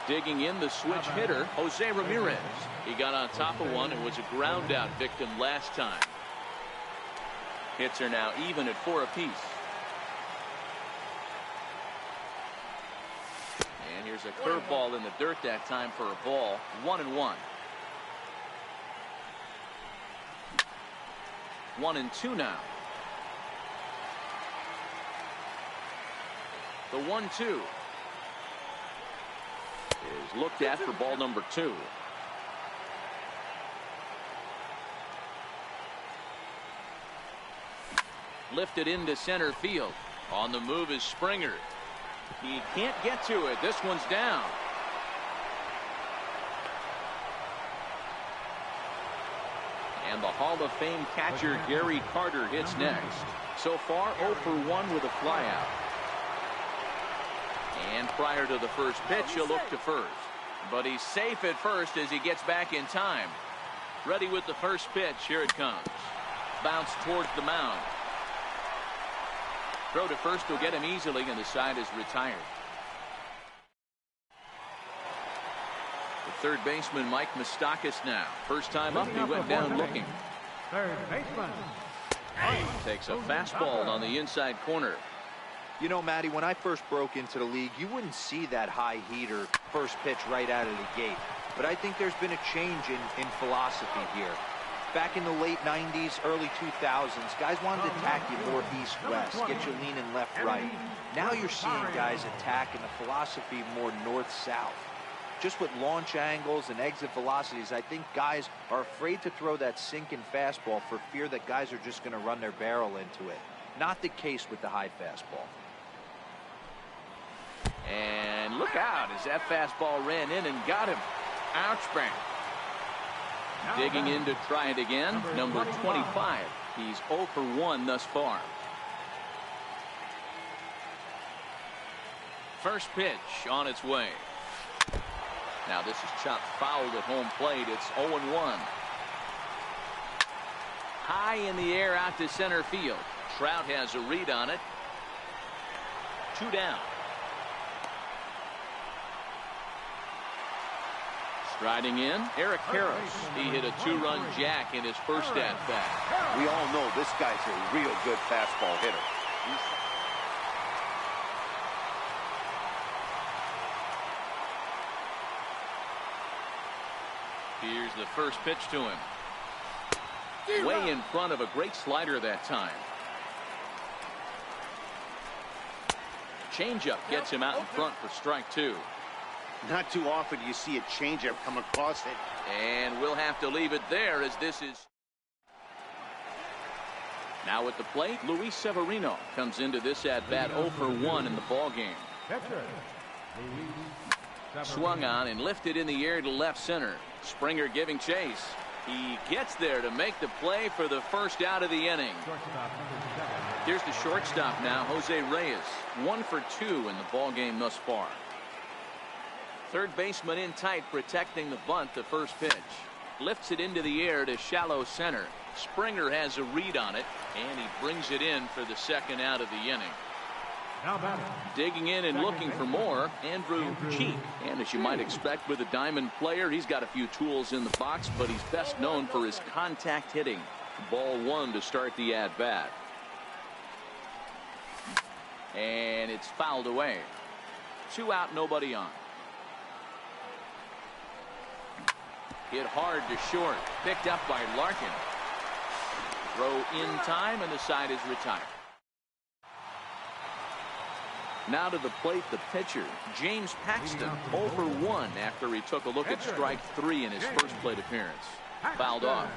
Digging in the switch hitter, Jose Ramirez. He got on top of one and was a ground out victim last time. Hits are now even at 4 apiece. And here's a curveball in the dirt that time for a ball. 1-1. 1-2 now. The 1-2 is looked at for ball number 2. Lifted into center field. On the move is Springer. He can't get to it. This one's down. And the Hall of Fame catcher Gary Carter hits next. So far 0 for 1 with a flyout. And prior to the first pitch, he'll look to first. But he's safe at first as he gets back in time. Ready with the first pitch. Here it comes. Bounce towards the mound. Throw to first will get him easily, and the side is retired. The third baseman, Mike Moustakas now. First time up, he went down looking. Third baseman. Takes a fastball on the inside corner. You know, Matty, when I first broke into the league, you wouldn't see that high heater first pitch right out of the gate. But I think there's been a change in philosophy here. Back in the late 90s, early 2000s, guys wanted to attack you more east-west, get you leaning left-right. Now you're seeing guys attacking the philosophy more north-south. Just with launch angles and exit velocities, I think guys are afraid to throw that sinking fastball for fear that guys are just going to run their barrel into it. Not the case with the high fastball. And look out as that fastball ran in and got him. Ouchback. Digging in to try it again. Number 25. He's 0 for 1 thus far. First pitch on its way. Now this is chopped foul at home plate. It's 0-1. High in the air out to center field. Trout has a read on it. 2 down. Striding in, Eric Harris. He hit a 2-run jack in his first at-bat. We all know this guy's a real good fastball hitter. Here's the first pitch to him. Way in front of a great slider that time. Changeup gets him out in front for strike 2. Not too often do you see a changeup come across it. And we'll have to leave it there as this is. Now at the plate, Luis Severino comes into this at-bat 0 for 1 in the ballgame. Swung on and lifted in the air to left center. Springer giving chase. He gets there to make the play for the first out of the inning. Here's the shortstop now, Jose Reyes. 1 for 2 in the ballgame thus far. Third baseman in tight, protecting the bunt. The first pitch lifts it into the air to shallow center. Springer has a read on it, and he brings it in for the second out of the inning. Digging in and looking for more, Andrew Cheek. And as you might expect with a diamond player, he's got a few tools in the box, but he's best known for his contact hitting. Ball 1 to start the at-bat. And it's fouled away. 2 out, nobody on. Hit hard to short. Picked up by Larkin. Throw in time, and the side is retired. Now to the plate, the pitcher, James Paxton, 0 for 1 after he took a look at strike 3 in his first plate appearance. Fouled off.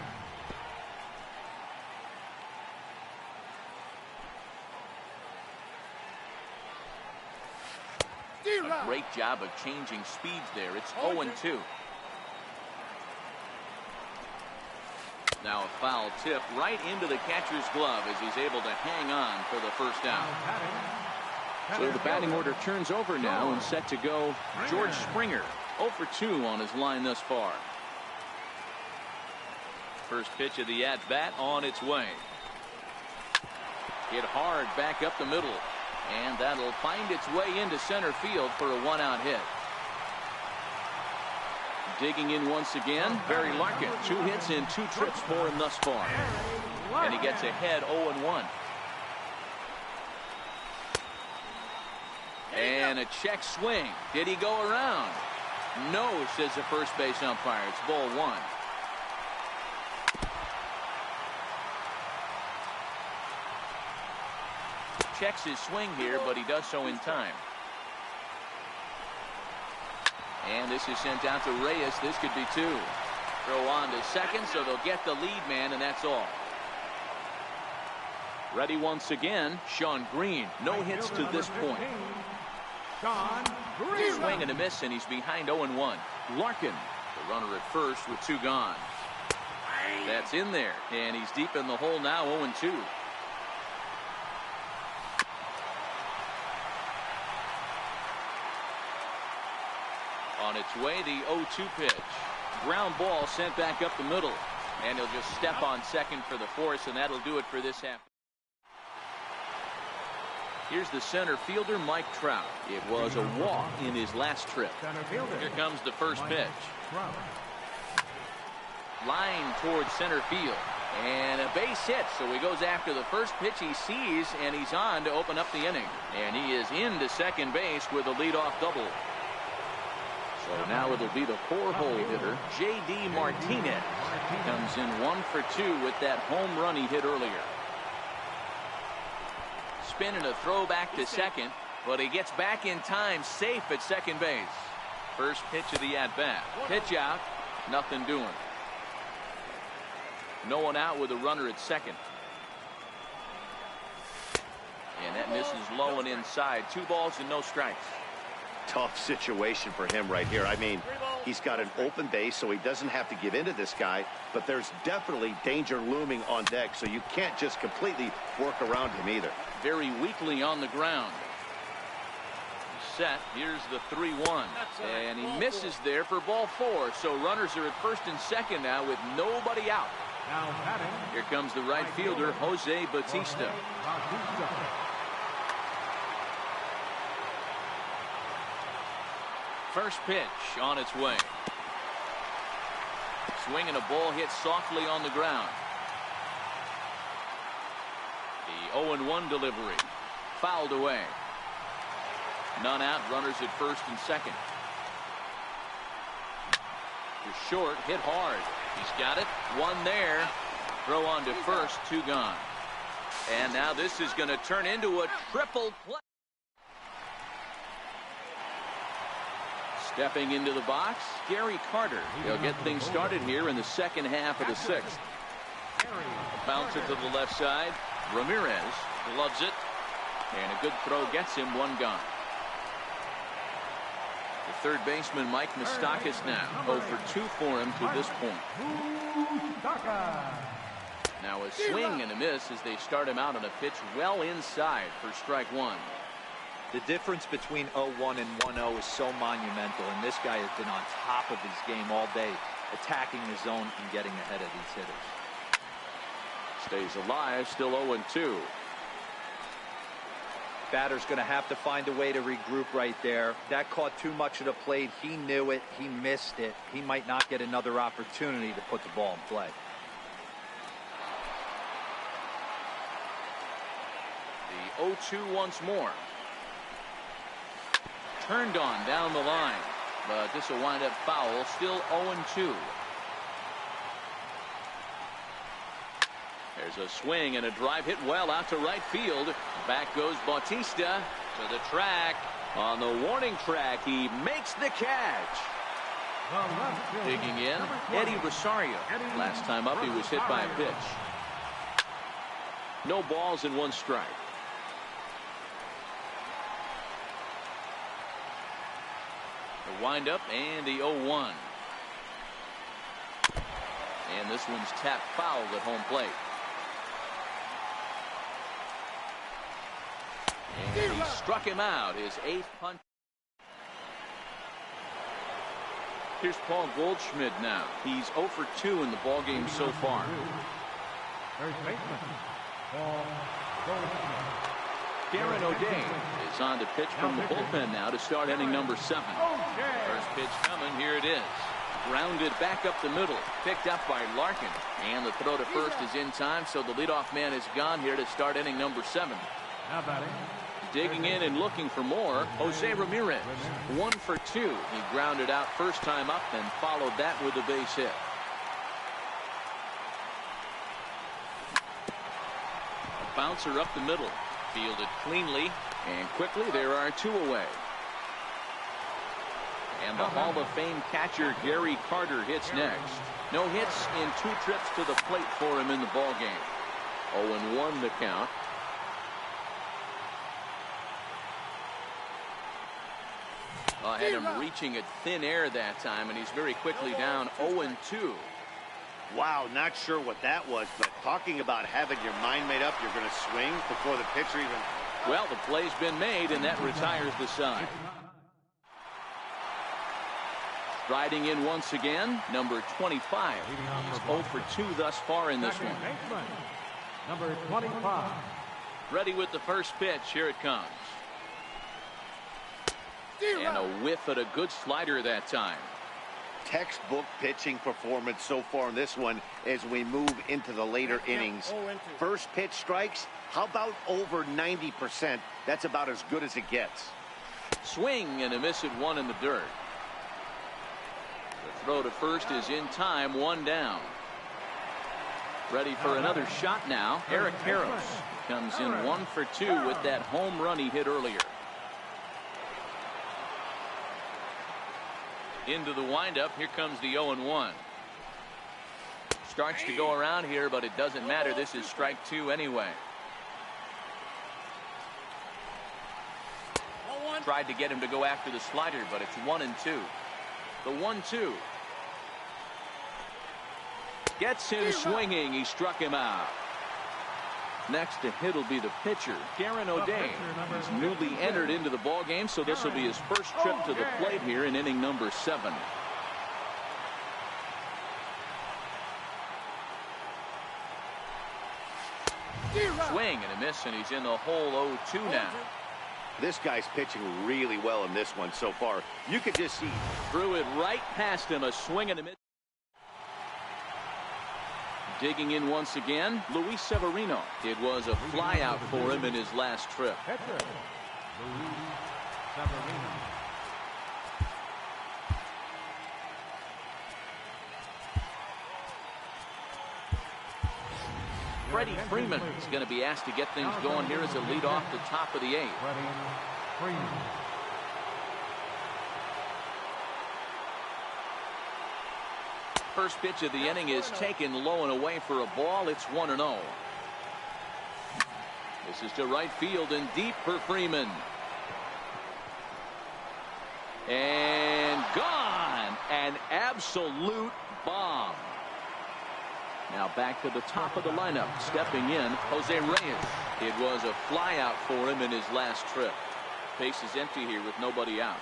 A great job of changing speeds there. It's 0-2. Now a foul tip right into the catcher's glove as he's able to hang on for the first out. So the batting order turns over now and set to go George Springer. 0 for 2 on his line thus far. First pitch of the at-bat on its way. Hit hard back up the middle. And that'll find its way into center field for a 1-out hit. Digging in once again, Barry Larkin. 2 hits and 2 trips for him thus far. And he gets ahead 0-1. And a check swing. Did he go around? No, says the first base umpire. It's ball 1. Checks his swing here, but he does so in time. And this is sent out to Reyes. This could be 2. Throw on to second, so they'll get the lead man, and that's all. Ready once again, Sean Green. No hits to this point. Swing and a miss, and he's behind 0-1. Larkin, the runner at first with 2 gone. That's in there, and he's deep in the hole now, 0-2. On its way, the 0-2 pitch. Ground ball sent back up the middle. And he'll just step on second for the force, and that'll do it for this half. Here's the center fielder, Mike Trout. It was a walk in his last trip. Here comes the first pitch. Line towards center field. And a base hit, so he goes after the first pitch he sees, and he's on to open up the inning. And he is into second base with a leadoff double. So now it'll be the 4-hole hitter, J.D. Martinez. Comes in 1 for 2 with that home run he hit earlier. Spin and a throw back to second, but he gets back in time, safe at second base. First pitch of the at-bat. Pitch out, nothing doing. No one out with a runner at second. And that misses low and inside. 2 balls and no strikes. Tough situation for him right here. I mean, He's got an open base, so he doesn't have to give in to this guy, but there's definitely danger looming on deck, so you can't just completely work around him either. Very weakly on the ground. Set. Here's the 3-1. And he misses there for ball 4. So runners are at first and second now with nobody out. Now batting. Here comes the right fielder, Jose Bautista. First pitch on its way. Swing and a ball hit softly on the ground. The 0-1 delivery. Fouled away. None out, runners at first and second. To short, hit hard. He's got it. One there. Throw on to first, 2 gone. And now this is going to turn into a triple play. Stepping into the box, Gary Carter. He'll get things started here in the second half of the 6th. Bouncer to the left side. Ramirez loves it. And a good throw gets him 1 gone. The third baseman, Mike Moustakas, now 0 for 2 for him to this point. Now a swing and a miss as they start him out on a pitch well inside for strike 1. The difference between 0-1 and 1-0 is so monumental, and this guy has been on top of his game all day, attacking the zone and getting ahead of these hitters. Stays alive, still 0-2. Batter's going to have to find a way to regroup right there. That caught too much of the plate. He knew it. He missed it. He might not get another opportunity to put the ball in play. The 0-2 once more. Turned on down the line, but this will wind up foul. Still 0-2. There's a swing and a drive hit well out to right field. Back goes Bautista to the track. On the warning track, he makes the catch. Digging in, Eddie Rosario. Last time up, he was hit by a pitch. No balls and 1 strike. The windup and the 0-1. And this one's tapped foul at home plate. And he struck him out, his 8th punch. Here's Paul Goldschmidt now. He's 0 for 2 in the ballgame so far. First baseman, Paul Goldschmidt. Darren O'Day is on to pitch from the bullpen now to start inning number 7. First pitch coming, here it is. Grounded back up the middle, picked up by Larkin. And the throw to first is in time, so the leadoff man is gone here to start inning number 7. Now batting. Digging in and looking for more, Jose Ramirez. 1 for 2. He grounded out first time up and followed that with a base hit. A bouncer up the middle. Fielded cleanly and quickly. There are 2 away. And the Hall of Fame catcher Gary Carter hits next. No hits in 2 trips to the plate for him in the ballgame. 0-1 the count. Had him reaching at thin air that time, and he's very quickly down 0-2. Wow, not sure what that was, but talking about having your mind made up, you're going to swing before the pitcher even... Well, the play's been made, and that retires the side. Riding in once again, number 25. He's 0 for 2 thus far in this one. Number 25. Ready with the first pitch. Here it comes. And a whiff at a good slider that time. Textbook pitching performance so far in this one as we move into the later innings. First pitch strikes, how about over 90%? That's about as good as it gets. Swing and a miss at 1 in the dirt. The throw to first is in time, 1 down. Ready for another shot now. Eric Karros comes in 1 for 2 with that home run he hit earlier. Into the windup. Here comes the 0-1. Starts to go around here, but it doesn't matter. This is strike 2 anyway. Tried to get him to go after the slider, but it's 1-2. The 1-2. Gets him swinging. He struck him out. Next to hit will be the pitcher, Darren O'Day. He's newly entered into the ball game, so this will be his first trip to the plate here in inning number 7. Swing and a miss, and he's in the hole 0-2 now. This guy's pitching really well in this one so far. You could just see. Threw it right past him. A swing and a miss. Digging in once again, Luis Severino. It was a flyout for him in his last trip. Pitcher, Luis Severino. Freddie Freeman is going to be asked to get things going here as a lead off the top of the 8th. Freddie Freeman. First pitch of the inning is taken low and away for a ball. It's 1-0. This is to right field and deep for Freeman. And gone. An absolute bomb. Now back to the top of the lineup. Stepping in, Jose Reyes. It was a flyout for him in his last trip. Base is empty here with nobody out.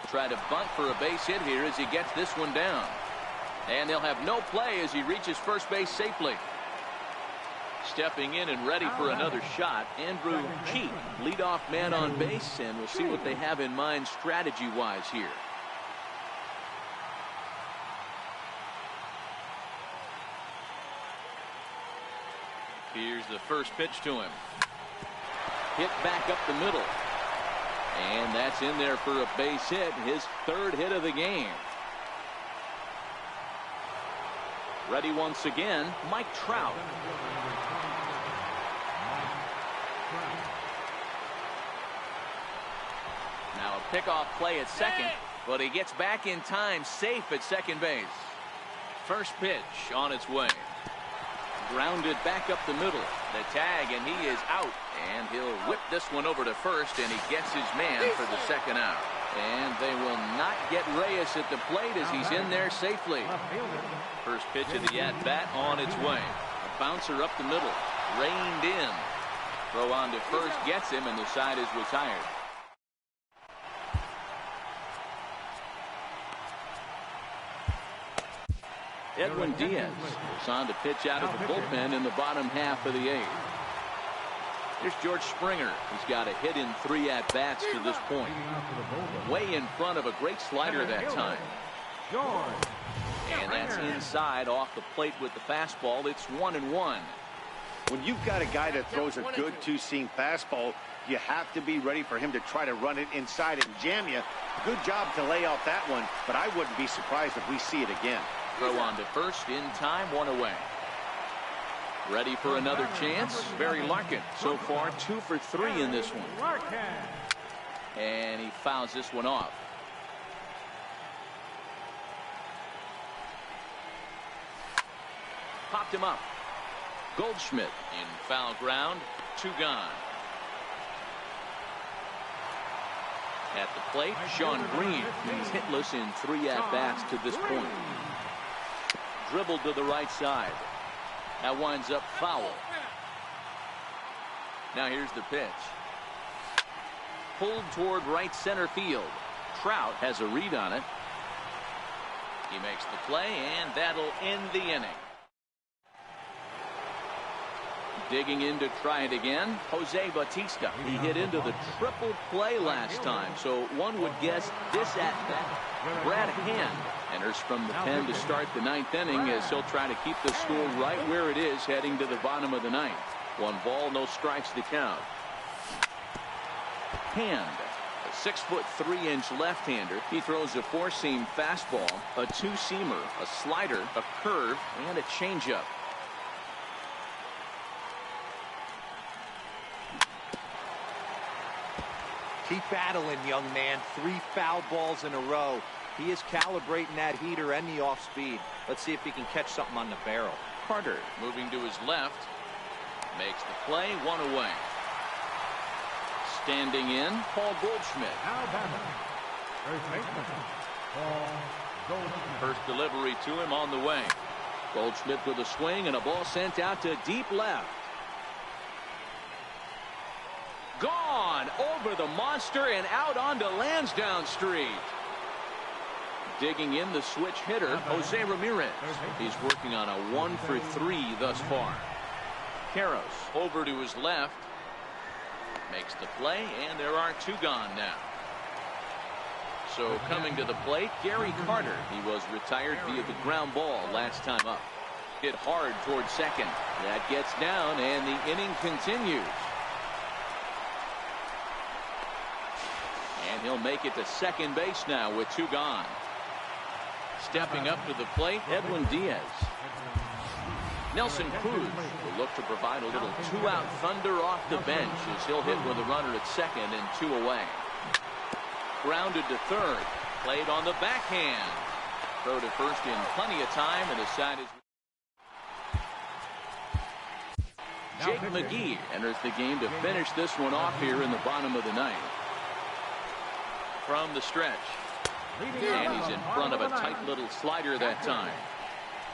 Try to bunt for a base hit here as he gets this one down. And they'll have no play as he reaches first base safely. Stepping in and ready for another shot, Andrew Cheek, leadoff man on base, and we'll see what they have in mind strategy-wise here. Here's the first pitch to him. Hit back up the middle. And that's in there for a base hit, his 3rd hit of the game. Ready once again, Mike Trout. Now a pickoff play at second, but he gets back in time, safe at second base. First pitch on its way. Grounded back up the middle. The tag, and he is out. And he'll whip this one over to first, and he gets his man for the second out. And they will not get Reyes at the plate as he's in there safely. First pitch of the at-bat on its way. A bouncer up the middle. Reined in. Throw on to first gets him, and the side is retired. Edwin Diaz goes on to pitch out of the bullpen in the bottom half of the 8th. Here's George Springer. He's got a hit in 3 at-bats to this point. Way in front of a great slider that time. And that's inside off the plate with the fastball. It's 1-1. When you've got a guy that throws a good two-seam fastball, you have to be ready for him to try to run it inside and jam you. Good job to lay out that one, but I wouldn't be surprised if we see it again. Throw on to first in time, 1 away. Ready for another chance. Barry Larkin so far 2 for 3 in this one. And he fouls this one off. Popped him up. Goldschmidt in foul ground. 2 gone. At the plate, Sean Green. He's hitless in 3 at-bats to this point. Dribbled to the right side. That winds up foul. Now here's the pitch. Pulled toward right center field. Trout has a read on it. He makes the play, and that'll end the inning. Digging in to try it again, Jose Bautista. He hit into the triple play last time, so one would guess this at-bat. Brad Hand enters from the pen to start the 9th inning as he'll try to keep the score right where it is heading to the bottom of the 9th. 1 ball, no strikes to count. Hand, a 6'3" left-hander. He throws a 4-seam fastball, a 2-seamer, a slider, a curve, and a changeup. Keep battling, young man. 3 foul balls in a row. He is calibrating that heater and the off speed. Let's see if he can catch something on the barrel. Carter moving to his left. Makes the play, 1 away. Standing in, Paul Goldschmidt. First delivery to him on the way. Goldschmidt with a swing and a ball sent out to deep left. Gone over the monster and out onto Lansdowne Street. Digging in the switch hitter, Jose Ramirez. He's working on a 1-for-3 thus far. Karros over to his left. Makes the play, and there are 2 gone now. So coming to the plate, Gary Carter. He was retired via the ground ball last time up. Hit hard towards second. That gets down, and the inning continues. And he'll make it to second base now with 2 gone. Stepping up to the plate, Edwin Diaz. Nelson Cruz will look to provide a little 2-out thunder off the bench as he'll hit with a runner at second and 2 away. Grounded to third. Played on the backhand. Throw to first in plenty of time, and the side is. Jake McGee enters the game to finish this one off here in the bottom of the 9th. From the stretch. And he's in front of a tight little slider that time.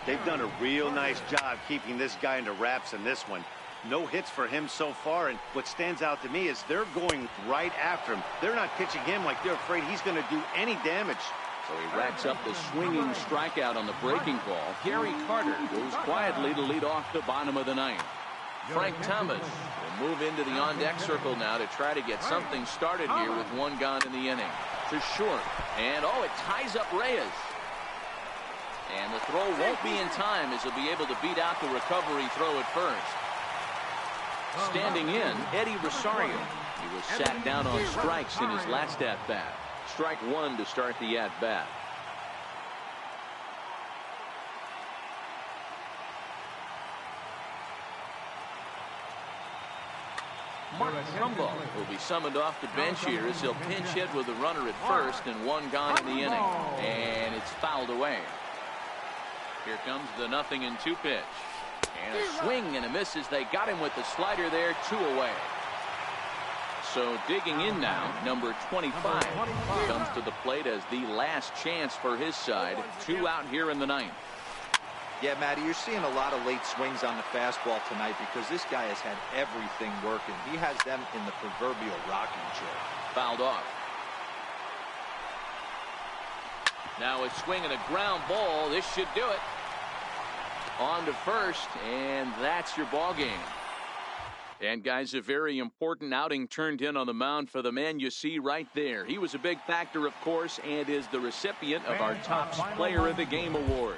They've done a real nice job keeping this guy into wraps in this one. No hits for him so far, and what stands out to me is they're going right after him. They're not pitching him like they're afraid he's going to do any damage. So he racks up the swinging strikeout on the breaking ball. Gary Carter goes quietly to lead off the bottom of the 9th. Frank Thomas will move into the on-deck circle now to try to get something started here with 1 gone in the inning. To short, and it ties up Reyes. And the throw won't be in time as he'll be able to beat out the recovery throw at first. Standing in, Eddie Rosario. He was sat down on strikes in his last at-bat. Strike 1 to start the at-bat. Mark Trumbo will be summoned off the bench here as he'll pinch hit with a runner at first and 1 gone in the inning. And it's fouled away. Here comes the 0-2 pitch. And a swing and a miss as they got him with the slider there, 2 away. So digging in now, number 25 comes to the plate as the last chance for his side. 2 out here in the 9th. Yeah, Matty, you're seeing a lot of late swings on the fastball tonight because this guy has had everything working. He has them in the proverbial rocking chair. Fouled off. Now a swing and a ground ball. This should do it. On to first, and that's your ball game. And guys, a very important outing turned in on the mound for the man you see right there. He was a big factor, of course, and is the recipient of our Topps Player of the Game award.